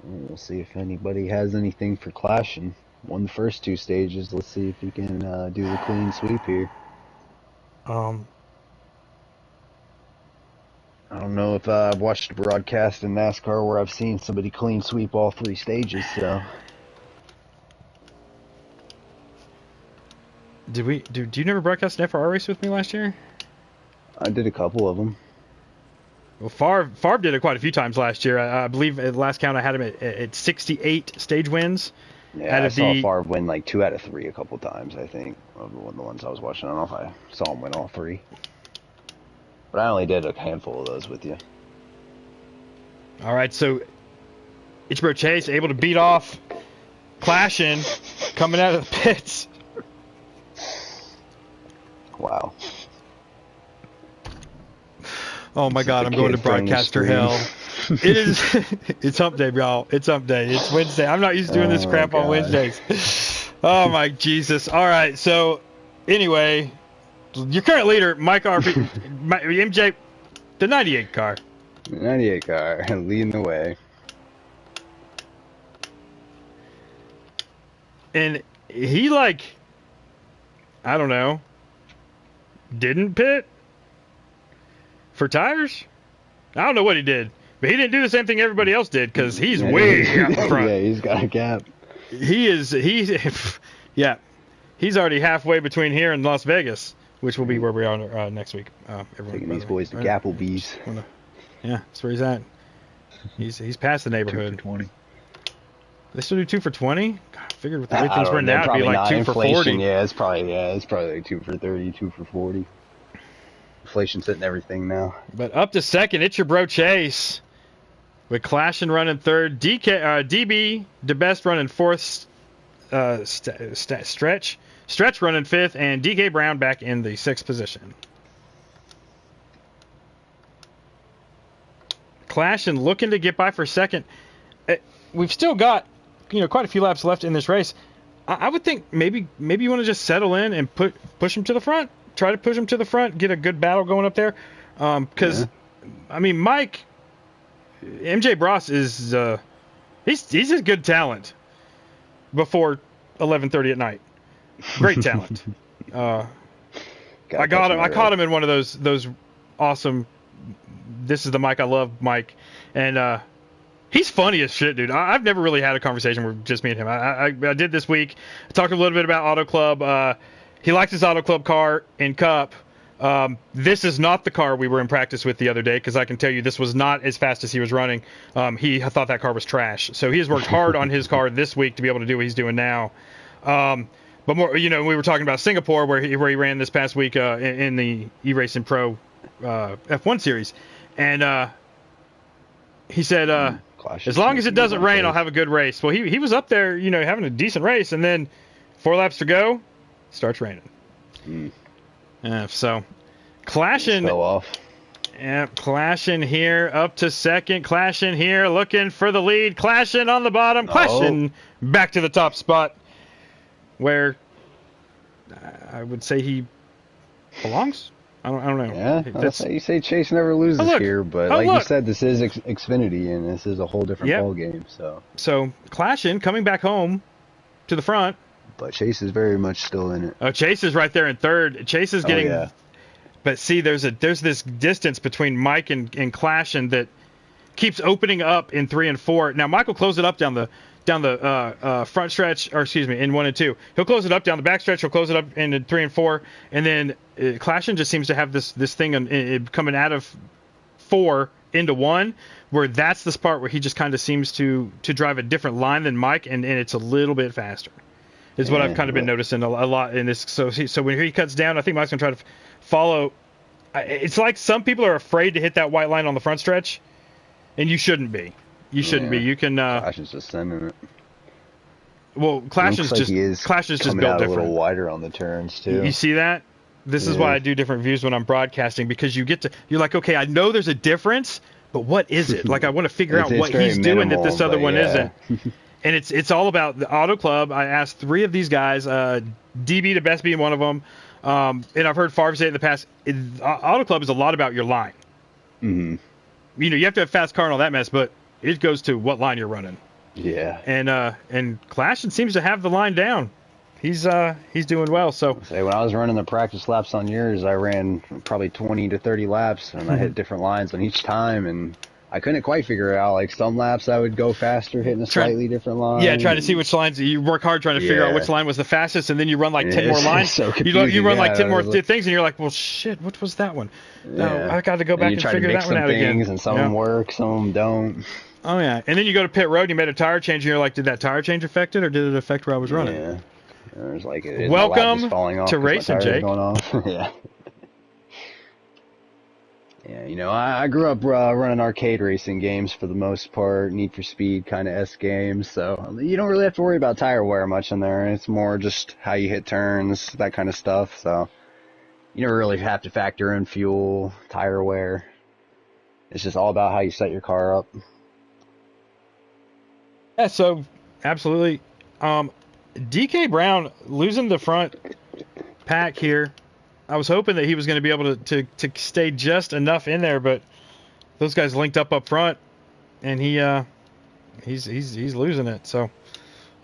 We'll see if anybody has anything for Clashing. Won the first 2 stages. Let's see if he can do the clean sweep here. I don't know if I've watched a broadcast in NASCAR where I've seen somebody clean sweep all 3 stages. So, do you never broadcast an FRR race with me last year? I did a couple of them. Well, Favre did it quite a few times last year. I believe at last count I had him at 68 stage wins. Yeah, I saw Favre win like 2 out of 3 a couple times, I think, of the ones I was watching. I don't know if I saw him win all 3. But I only did a handful of those with you. All right, so eRacingPro Chase able to beat off Clashing coming out of the pits. Wow. Oh my God, I'm going to broadcaster hell. It is. It's hump day, y'all. It's hump day. It's Wednesday. I'm not used to doing this crap on Wednesdays. Oh my Jesus! All right, so anyway, your current leader, Mike RP, MJ, the '98 car. 98 car, leading the way. And he, like, I don't know, didn't pit for tires? I don't know what he did, but he didn't do the same thing everybody else did because he's way out the front. Yeah, he's got a gap. He's already halfway between here and Las Vegas, which will be where we are next week. Taking these boys to Gapplebee's. Yeah, that's where he's at. He's past the neighborhood. 2 for 20. They still do 2 for 20? God, I figured with the way things were now, it'd be like 2 for 40. Yeah, it's probably like 2 for 30, 2 for 40. Inflation's hitting everything now. But up to second, it's your bro Chase. With Clashin running third, DB DeBest running fourth, Stretch running fifth, and DK Brown back in the sixth position. Clashin looking to get by for second. We've still got, quite a few laps left in this race. I would think maybe you want to just settle in and push him to the front. Try to push him to the front, get a good battle going up there. Because, I mean, Mike, MJ Bross is he's a good talent before 11:30 at night. Great talent. I caught him in one of those awesome. This is the Mike I love, Mike, and he's funny as shit, dude. I've never really had a conversation where just me and him. I did this week. I talked a little bit about Auto Club. He likes his Auto Club car in Cup. This is not the car we were in practice with the other day, because I can tell you this was not as fast as he was running. He thought that car was trash. So he has worked hard on his car this week to be able to do what he's doing now. But more, we were talking about Singapore where he ran this past week in the eRacingPro F1 series. And he said, as long as it doesn't rain, I'll have a good race. Well, he was up there, having a decent race, and then 4 laps to go, starts raining. So, Clashin' fell off. Yeah, Clashin' here up to second. Clashin' here looking for the lead. Clashin' on the bottom. Clashin' back to the top spot where I would say he belongs. I don't know. Yeah, that's how you say Chase never loses here, but you said, this is Xfinity, and this is a whole different ball game. So Clashin' coming back home to the front. But Chase is very much still in it. Oh, Chase is right there in third. Chase is getting. But see, there's this distance between Mike and Clashin' that keeps opening up in 3 and 4. Now Mike will close it up down the front stretch, or excuse me, in 1 and 2. He'll close it up down the back stretch. He'll close it up in 3 and 4, and then Clashin' just seems to have this thing coming out of 4 into 1, where that's the spot where he just kind of seems to drive a different line than Mike, and it's a little bit faster. Is what I've kind of been noticing a lot in this. So when he cuts down, I think Mike's going to try to follow. It's like some people are afraid to hit that white line on the front stretch, and you shouldn't be. You shouldn't be. You can. Clashin's just sending it. Well, Clashin's just built different. A little wider on the turns too. You see that? This is why I do different views when I'm broadcasting, because you're like, okay, I know there's a difference, but what is it? Like, I want to figure out what he's doing that this other one isn't. And it's all about the Auto Club. I asked 3 of these guys, DB DeBest being one of them, and I've heard Favre say it in the past. Auto Club is a lot about your line. You have to have a fast car and all that mess, but it goes to what line you're running. Yeah. And Clashin' seems to have the line down. He's doing well. So when I was running the practice laps on yours, I ran probably 20 to 30 laps, and I hit different lines on each time, and I couldn't quite figure it out. Like, some laps I would go faster, hitting a slightly different line. Yeah, trying to see which lines. You work hard trying to figure out which line was the fastest, and then you run like 10 more lines. So you run like 10 more things, and you're like, well, shit, what was that one? No, I got to go back and figure that one out again. And some of them work, some of them don't. Oh, yeah. And then you go to pit road, and you made a tire change, and you're like, did that tire change affect it, or did it affect where I was running? Yeah. There's like welcome to racing, Jake. Going off. Yeah. Yeah, I grew up running arcade racing games for the most part, Need for Speed kind of S games, so you don't really have to worry about tire wear much in there. It's more just how you hit turns, that kind of stuff, so you never really have to factor in fuel, tire wear. It's just all about how you set your car up. Yeah, so absolutely. DK Brown losing the front pack here. I was hoping that he was going to be able to stay just enough in there, but those guys linked up front, and he's losing it. So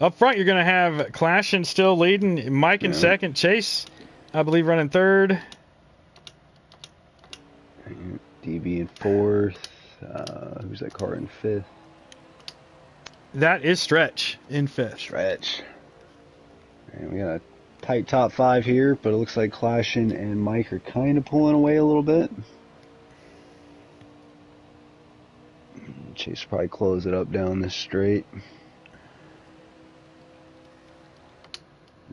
up front, you're going to have Clashin still leading, Mike in second, Chase, I believe, running third. DB in fourth. Who's that car in fifth? That is Stretch in fifth. Stretch. And we got a tight top five here, but it looks like Clashin and Mike are kind of pulling away a little bit. Chase will probably close it up down this straight.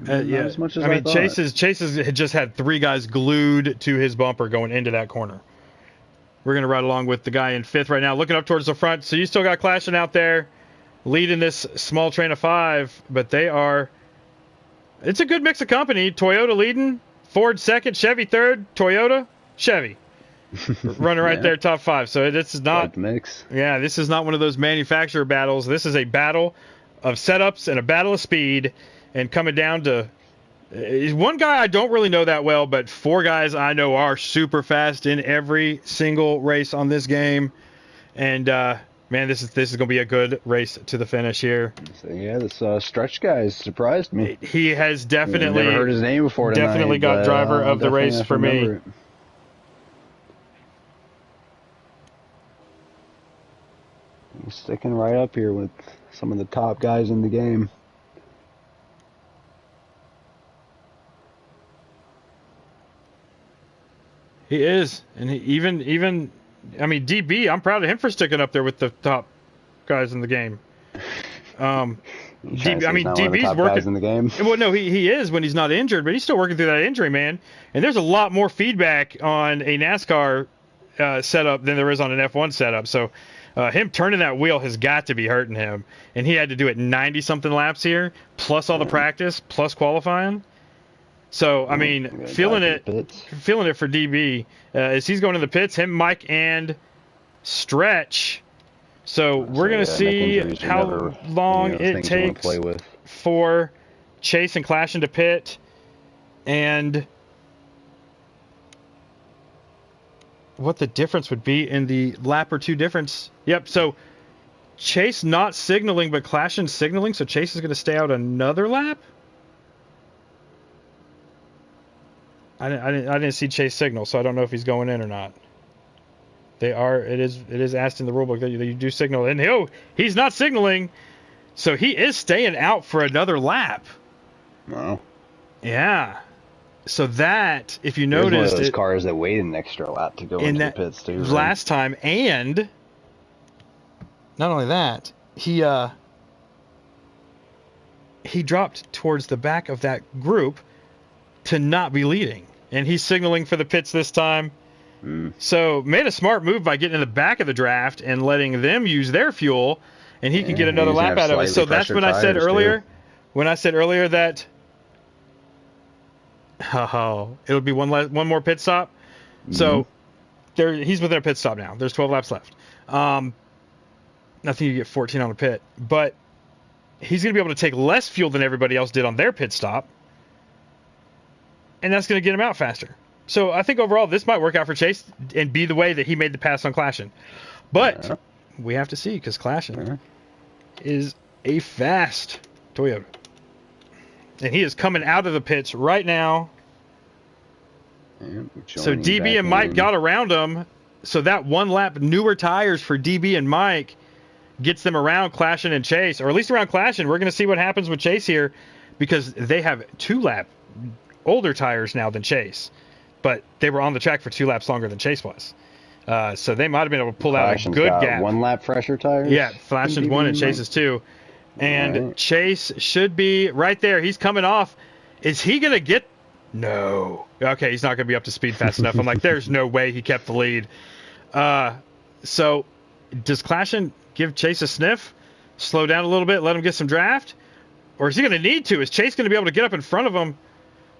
Yeah, as much as I mean, thought. Chase has just had three guys glued to his bumper going into that corner. We're going to ride along with the guy in fifth right now, looking up towards the front. So you still got Clashin out there leading this small train of five, but they are... It's a good mix of company. Toyota leading, Ford second, Chevy third, Toyota, Chevy. Running right there, top five. So this is not... mix. Yeah, this is not one of those manufacturer battles. This is a battle of setups and a battle of speed, and coming down to... One guy I don't really know that well, but four guys I know are super fast in every single race on this game. And, man, this is going to be a good race to the finish here. So, yeah, this Stretch guy has surprised me. He has definitely... Never heard his name before tonight. Definitely got driver of the race for me. He's sticking right up here with some of the top guys in the game. He is, and he even, I mean, DB. I'm proud of him for sticking up there with the top guys in the game. DB's working in the game. Well, no, he is when he's not injured, but he's still working through that injury, man. And there's a lot more feedback on a NASCAR setup than there is on an F1 setup. So him turning that wheel has got to be hurting him, and he had to do it 90-something laps here, plus all the practice, plus qualifying. So, I mean, feeling it for DB as he's going to the pits, him, Mike, and Stretch. So we're going to see how long it takes for Chase and Clashin to pit, and what the difference would be in the lap or two difference. Yep, so Chase not signaling, but Clashin signaling, so Chase is going to stay out another lap? I didn't see Chase signal, so I don't know if he's going in or not. It is asked in the rulebook that you do signal, and he's not signaling, so he is staying out for another lap. Wow. Yeah. So that, if you noticed, one of those cars that waited an extra lap to go into the pits too. Right? Last time, and not only that, he dropped towards the back of that group to not be leading, and he's signaling for the pits this time. So made a smart move by getting in the back of the draft and letting them use their fuel, and he can get another lap out of it. So that's when I said earlier, that it'll be one more pit stop. So he's within a pit stop now. There's 12 laps left. I think you get 14 on a pit, but he's going to be able to take less fuel than everybody else did on their pit stop, and that's going to get him out faster. So I think overall this might work out for Chase and be the way that he made the pass on Clashin. But we have to see, because Clashin is a fast Toyota. And he is coming out of the pits right now. So DB and Mike got around him. So that one lap newer tires for DB and Mike gets them around Clashin and Chase, or at least around Clashin. We're going to see what happens with Chase here, because they have 2 lap older tires now than Chase. But they were on the track for 2 laps longer than Chase was. So they might have been able to pull out a good gap. 1 lap fresher tires? Yeah, Clashin's 1 and Chase's 2. And Chase should be right there. He's coming off. Is he going to get... No. Okay, he's not going to be up to speed fast enough. I'm like, there's no way he kept the lead. So does Clashin give Chase a sniff? Slow down a little bit, let him get some draft? Or is he going to need to? Is Chase going to be able to get up in front of him?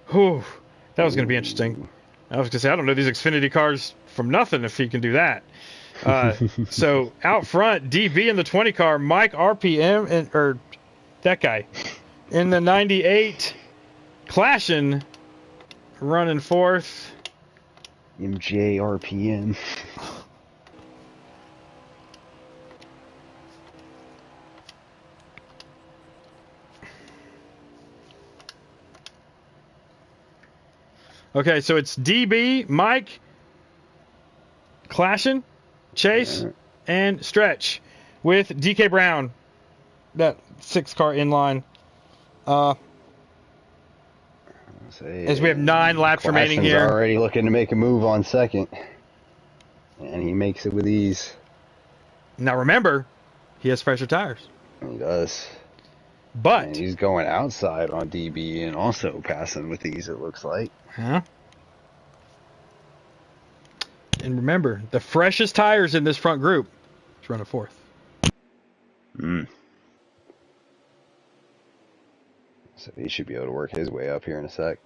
Whew, that was going to be interesting. I was going to say, I don't know these Xfinity cars from nothing if he can do that. So out front, DB in the 20 car, Mike RPM, or that guy, In the 98, Clashing running fourth. MJRPM. Okay, so it's DB, Mike, Clashing, Chase, and Stretch with DK Brown, that 6-car inline. As we have 9 laps remaining here. Already looking to make a move on second. And he makes it with ease. Now remember, he has fresher tires. He does. But and he's going outside on DB and also passing with ease, it looks like. Huh? And remember, the freshest tires in this front group is running fourth. So he should be able to work his way up here in a sec.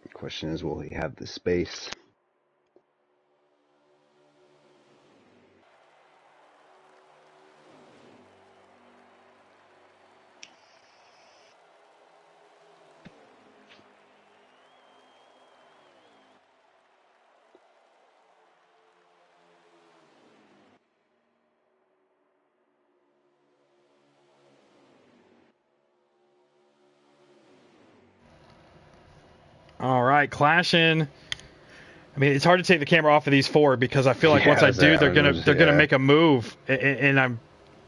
The question is, will he have the space? All right, Clashing. I mean, it's hard to take the camera off of these 4 because I feel like once I do, they're gonna make a move, and I'm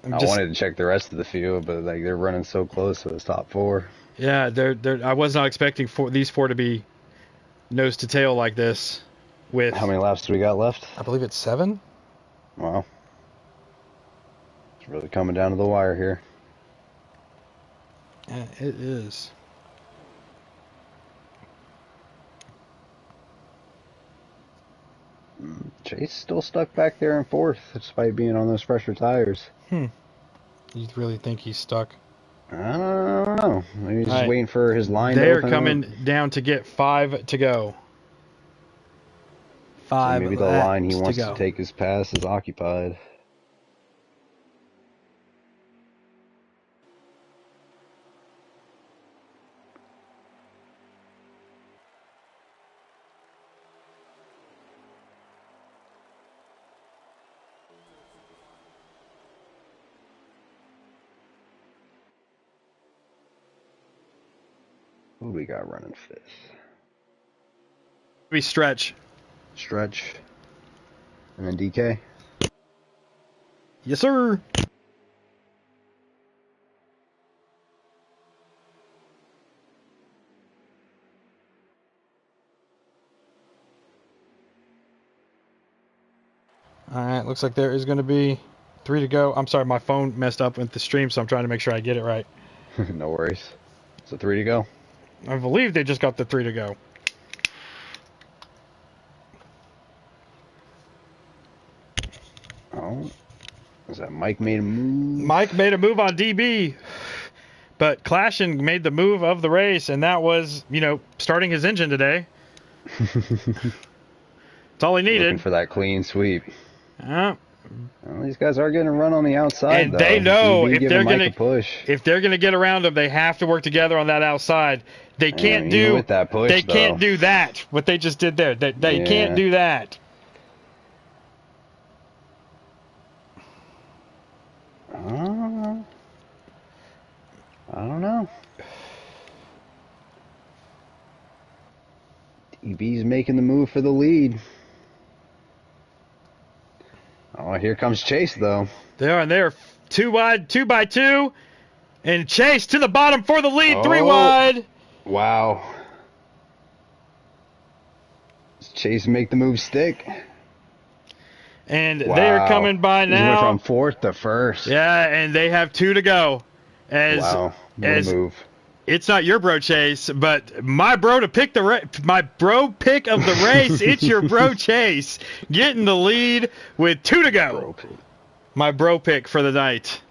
I wanted to check the rest of the field, but like they're running so close to the top 4. Yeah, I was not expecting these 4 to be nose to tail like this. With how many laps do we got left? I believe it's 7. Wow, it's really coming down to the wire here. Yeah, it is. Chase still stuck back there in 4th, despite being on those fresher tires. You really think he's stuck? I don't know. Maybe he's just waiting for his line to They're open coming up. down to get 5 to go. 5 so maybe the line he wants to take his pass is occupied. Who do we got running 5th? We Stretch. Stretch. And then DK. Yes, sir. All right, looks like there is going to be 3 to go. I'm sorry, my phone messed up with the stream, so I'm trying to make sure I get it right. No worries. So 3 to go? I believe they just got the 3 to go. Oh. Is that Mike made a move? Mike made a move on DB. But Clashing made the move of the race, and that was, starting his engine today. That's all he needed. Looking for that clean sweep. Yeah. Well, these guys are going to run on the outside, and they know if they're going to get around them, they have to work together on that outside. They can't do that push. They can't do that. What they just did there. They can't do that. I don't know. DB's making the move for the lead. Oh, here comes Chase, though. They're 2 wide, 2 by 2. And Chase to the bottom for the lead, 3 wide. Wow. Does Chase make the move stick? And they're coming by now. He went from 4th to 1st. Yeah, and they have 2 to go. What a move. It's not your bro Chase, but my bro pick of the race. It's your bro Chase getting the lead with 2 to go. My bro pick for the night.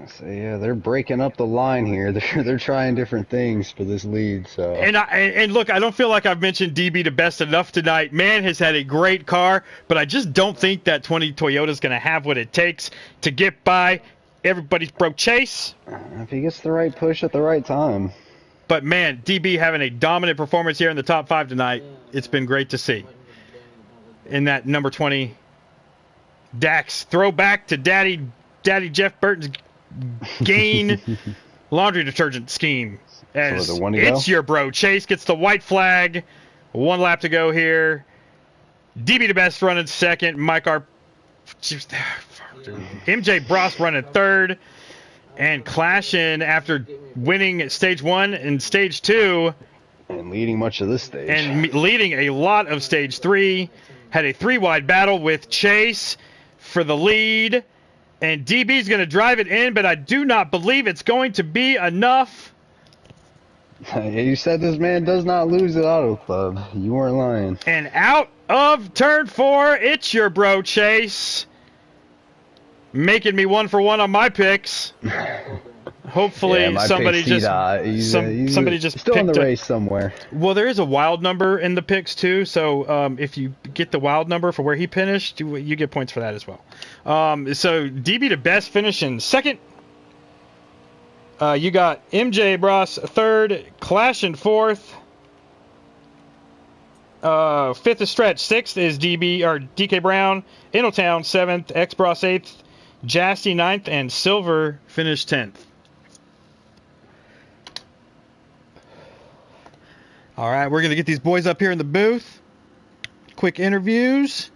So yeah, they're breaking up the line here. They're trying different things for this lead. So and look, I don't feel like I've mentioned DB to best enough tonight. Man has had a great car, but I just don't think that 20 Toyota's going to have what it takes to get by everybody's bro Chase. if he gets the right push at the right time. But man, DB having a dominant performance here in the top 5 tonight. It's been great to see. In that number 20 Dax throwback to Daddy Jeff Burton's Gain laundry detergent scheme. As So the it's your bro Chase gets the white flag. 1 lap to go here. DB the best running second. MJ Bross running third. And clashing after winning stage 1 and stage 2. And leading much of this stage. And leading a lot of stage 3. Had a 3-wide battle with Chase for the lead. And DB's going to drive it in, but I do not believe it's going to be enough. You said this man does not lose at Auto Club. You weren't lying. And out of turn 4, it's your bro Chase. Making me 1 for 1 on my picks. Hopefully somebody just somebody just still in the picked race somewhere. Well, there is a wild number in the picks too, so if you get the wild number for where he finished, you get points for that as well. So DB to best finishing second. You got MJ Bross third, Clash in fourth. Fifth is Stretch, sixth is DK Brown, Innotown seventh, X Bross eighth, Jassy ninth, and Silver finished 10th. All right, we're going to get these boys up here in the booth. Quick interviews.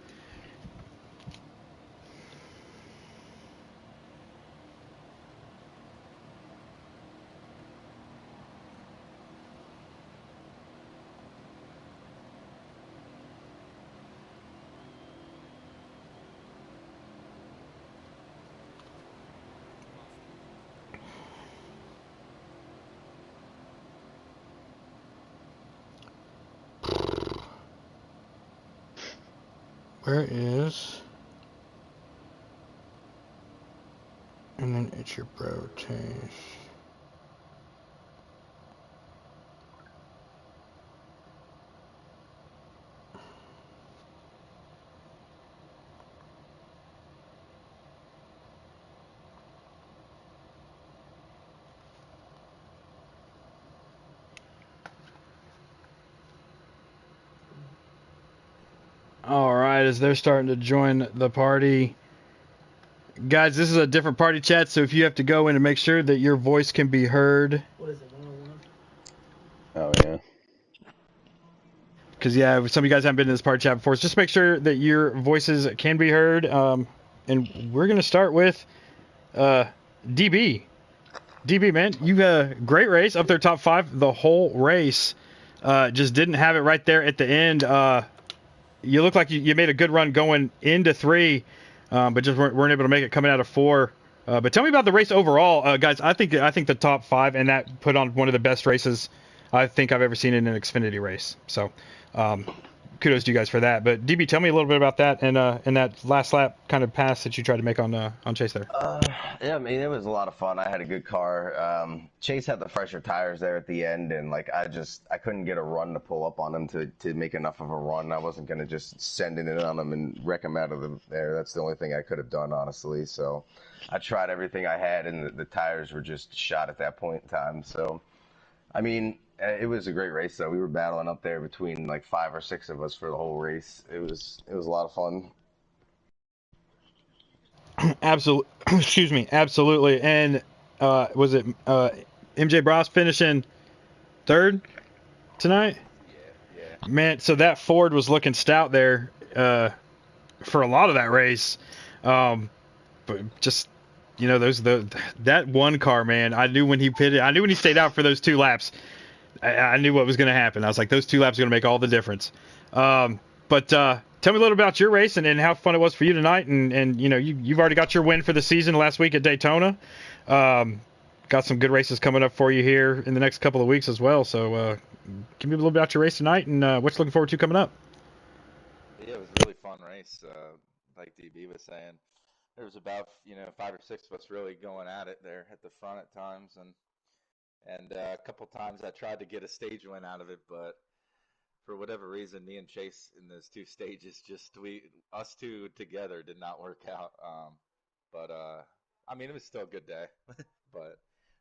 Where is... And then it's your bro Chase. All right, as they're starting to join the party. Guys, this is a different party chat, so if you have to go in and make sure that your voice can be heard. What is it, 101? Oh, yeah. Because, yeah, some of you guys haven't been in this party chat before, so just make sure that your voices can be heard. And we're going to start with DB. DB, man, you had a great race, up there top 5 the whole race. Just didn't have it right there at the end. You look like you made a good run going into 3, but just weren't able to make it coming out of 4. But tell me about the race overall, guys. I think the top 5 and that put on one of the best races I think I've ever seen in an Xfinity race. So kudos to you guys for that. But DB, tell me a little bit about that and that last lap kind of pass that you tried to make on Chase there. Yeah, I mean, it was a lot of fun. I had a good car. Chase had the fresher tires there at the end, and like I couldn't get a run to pull up on him to make enough of a run. I wasn't gonna just send it in on him and wreck him out of there. That's the only thing I could have done, honestly. So I tried everything I had, and the tires were just shot at that point in time. So, I mean, it was a great race, though. We were battling up there between like 5 or 6 of us for the whole race. It was a lot of fun. Absolutely. Excuse me. Absolutely. And was it MJ Bross finishing 3rd tonight? Yeah. Man, so that Ford was looking stout there for a lot of that race. But just, you know, that one car, man, I knew when he pitted, I knew when he stayed out for those 2 laps, I knew what was going to happen. I was like, those 2 laps are going to make all the difference. But tell me a little about your race and how fun it was for you tonight. And you know, you've already got your win for the season last week at Daytona. Got some good races coming up for you here in the next couple of weeks as well. So give me a little bit about your race tonight and what you're looking forward to coming up. Yeah, it was a really fun race, like DB was saying. there was about 5 or 6 of us really going at it there at the front at times, and a couple times I tried to get a stage win out of it, but for whatever reason, me and Chase in those 2 stages, us two together did not work out. But I mean, it was still a good day. But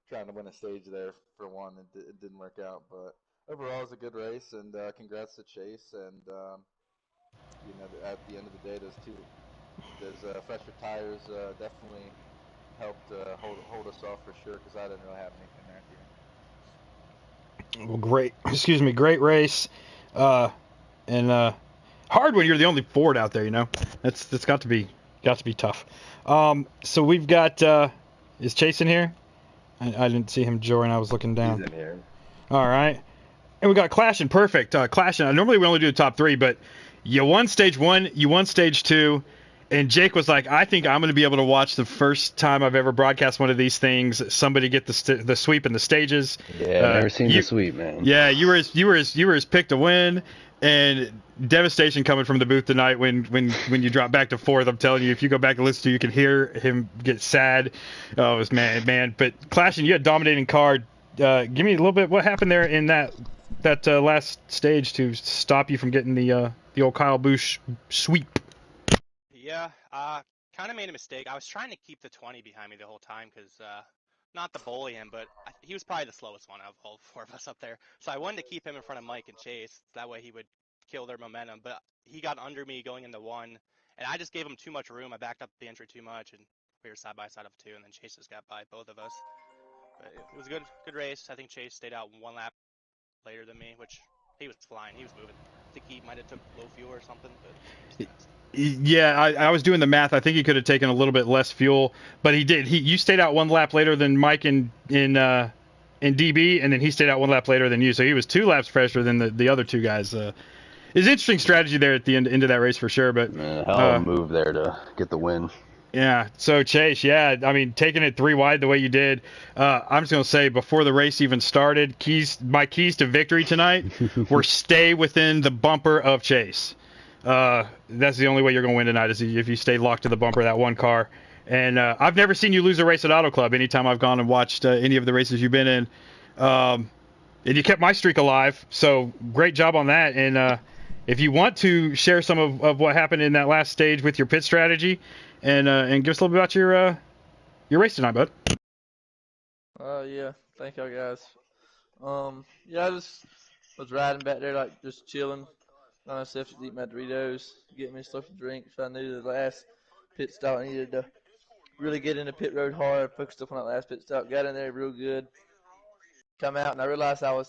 trying to win a stage there for one, it didn't work out. But overall, it was a good race, and congrats to Chase. And at the end of the day, those fresher tires definitely helped hold us off for sure, because I didn't really have anything there at the end. Well, great race. And hard when you're the only Ford out there, That's got to be tough. So we've got is Chase in here? I didn't see him join. I was looking down. He's in here. All right. And we got Clashing. Perfect. Clashing. Normally we only do the top 3, but you won stage 1, you won stage 2, and Jake was like, I think I'm going to be able to watch the first time I've ever broadcast one of these things, somebody get the sweep in the stages. Yeah, I've never seen the sweep, man. Yeah, you were his pick to win, and devastation coming from the booth tonight when you drop back to 4th. I'm telling you, if you go back and listen to it, you can hear him get sad. Oh, it was man. But Clashing, you had dominating car. Give me a little bit what happened there in that last stage to stop you from getting the old Kyle Busch sweep. Yeah, kind of made a mistake. I was trying to keep the 20 behind me the whole time because, not to bully him, but he was probably the slowest one of all 4 of us up there. So I wanted to keep him in front of Mike and Chase. That way he would kill their momentum. But he got under me going into 1, and I just gave him too much room. I backed up the entry too much, and we were side by side of 2, and then Chase just got by both of us. But it was a good race. I think Chase stayed out 1 lap later than me, which he was flying. He was moving. I think he might have took low fuel or something, but yeah, I was doing the math. I think he could have taken a little bit less fuel, but he did. You stayed out 1 lap later than Mike in DB, and then he stayed out 1 lap later than you. So he was 2 laps fresher than the other 2 guys. It's an interesting strategy there at the end of that race for sure. But hell of a move there to get the win. Yeah. So Chase, I mean, taking it 3 wide the way you did, I'm just gonna say before the race even started, my keys to victory tonight were stay within the bumper of Chase. That's the only way you're gonna win tonight is if you stay locked to the bumper of that one car. And I've never seen you lose a race at Auto Club. Anytime I've gone and watched any of the races you've been in, and you kept my streak alive. So great job on that. And if you want to share some of what happened in that last stage with your pit strategy, and give us a little bit about your race tonight, bud. Yeah, thank y'all guys. Yeah, I just was riding back there, like just chilling, trying myself to eat my Doritos, get me stuff to drink. So I knew the last pit stop I needed to really get into pit road hard, focused up on that last pit stop, got in there real good, come out, and I realized I don't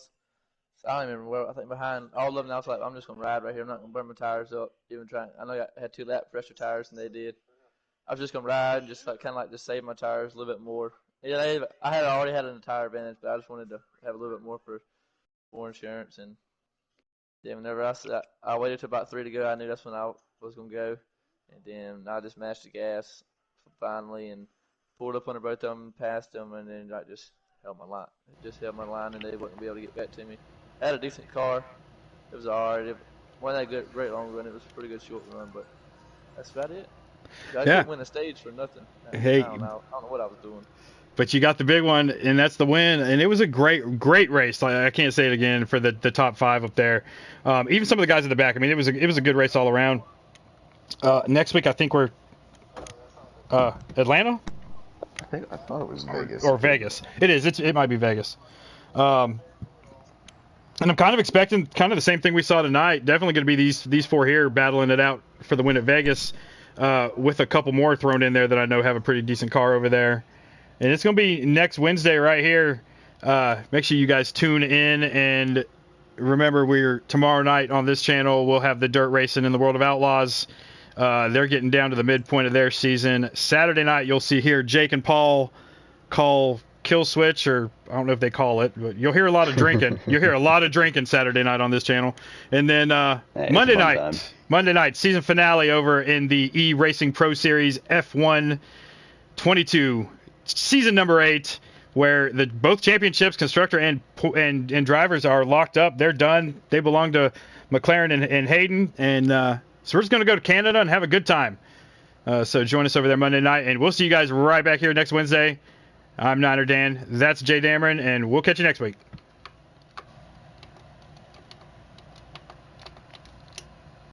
even remember where, I think behind all of them. I was like, I'm just gonna ride right here. I'm not gonna burn my tires up. Even trying, I know I had 2 lap fresher tires, and they did. I was just gonna ride and just kind of just save my tires a little bit more. Yeah, I had already had a tire advantage, but I just wanted to have a little bit more for insurance. And then whenever I waited till about 3 to go, I knew that's when I was gonna go. And then I just mashed the gas finally and pulled up under both of them, passed them, and then I just held my line. It just held my line, and they wouldn't be able to get back to me. I had a decent car. It was alright. It wasn't that great long run. It was a pretty good short run, but that's about it. I didn't win a stage for nothing. Hey, I don't know what I was doing. But you got the big one, and that's the win. And it was a great race. I can't say it again for the top 5 up there. Even some of the guys at the back. I mean, it was a good race all around. Next week, I think we're Atlanta. I thought it was Vegas. Or Vegas. It is. It might be Vegas. And I'm kind of expecting kind of the same thing we saw tonight. Definitely going to be these 4 here battling it out for the win at Vegas, with a couple more thrown in there that I know have a pretty decent car over there. And it's going to be next Wednesday right here. Make sure you guys tune in, and remember tomorrow night on this channel we'll have the dirt racing in the World of Outlaws. They're getting down to the midpoint of their season. Saturday night you'll see here Jake and Paul call Killswitch, or I don't know if they call it, but you'll hear a lot of drinking. You'll hear a lot of drinking Saturday night on this channel. And then Monday night, season finale over in the eRacingProSeries F1 22, season number 8, where both championships, constructor and drivers, are locked up. They're done. They belong to McLaren and Hayden. And so we're just going to go to Canada and have a good time. So join us over there Monday night, and we'll see you guys right back here next Wednesday. I'm Niner Dan. That's Jay Dameron, and we'll catch you next week.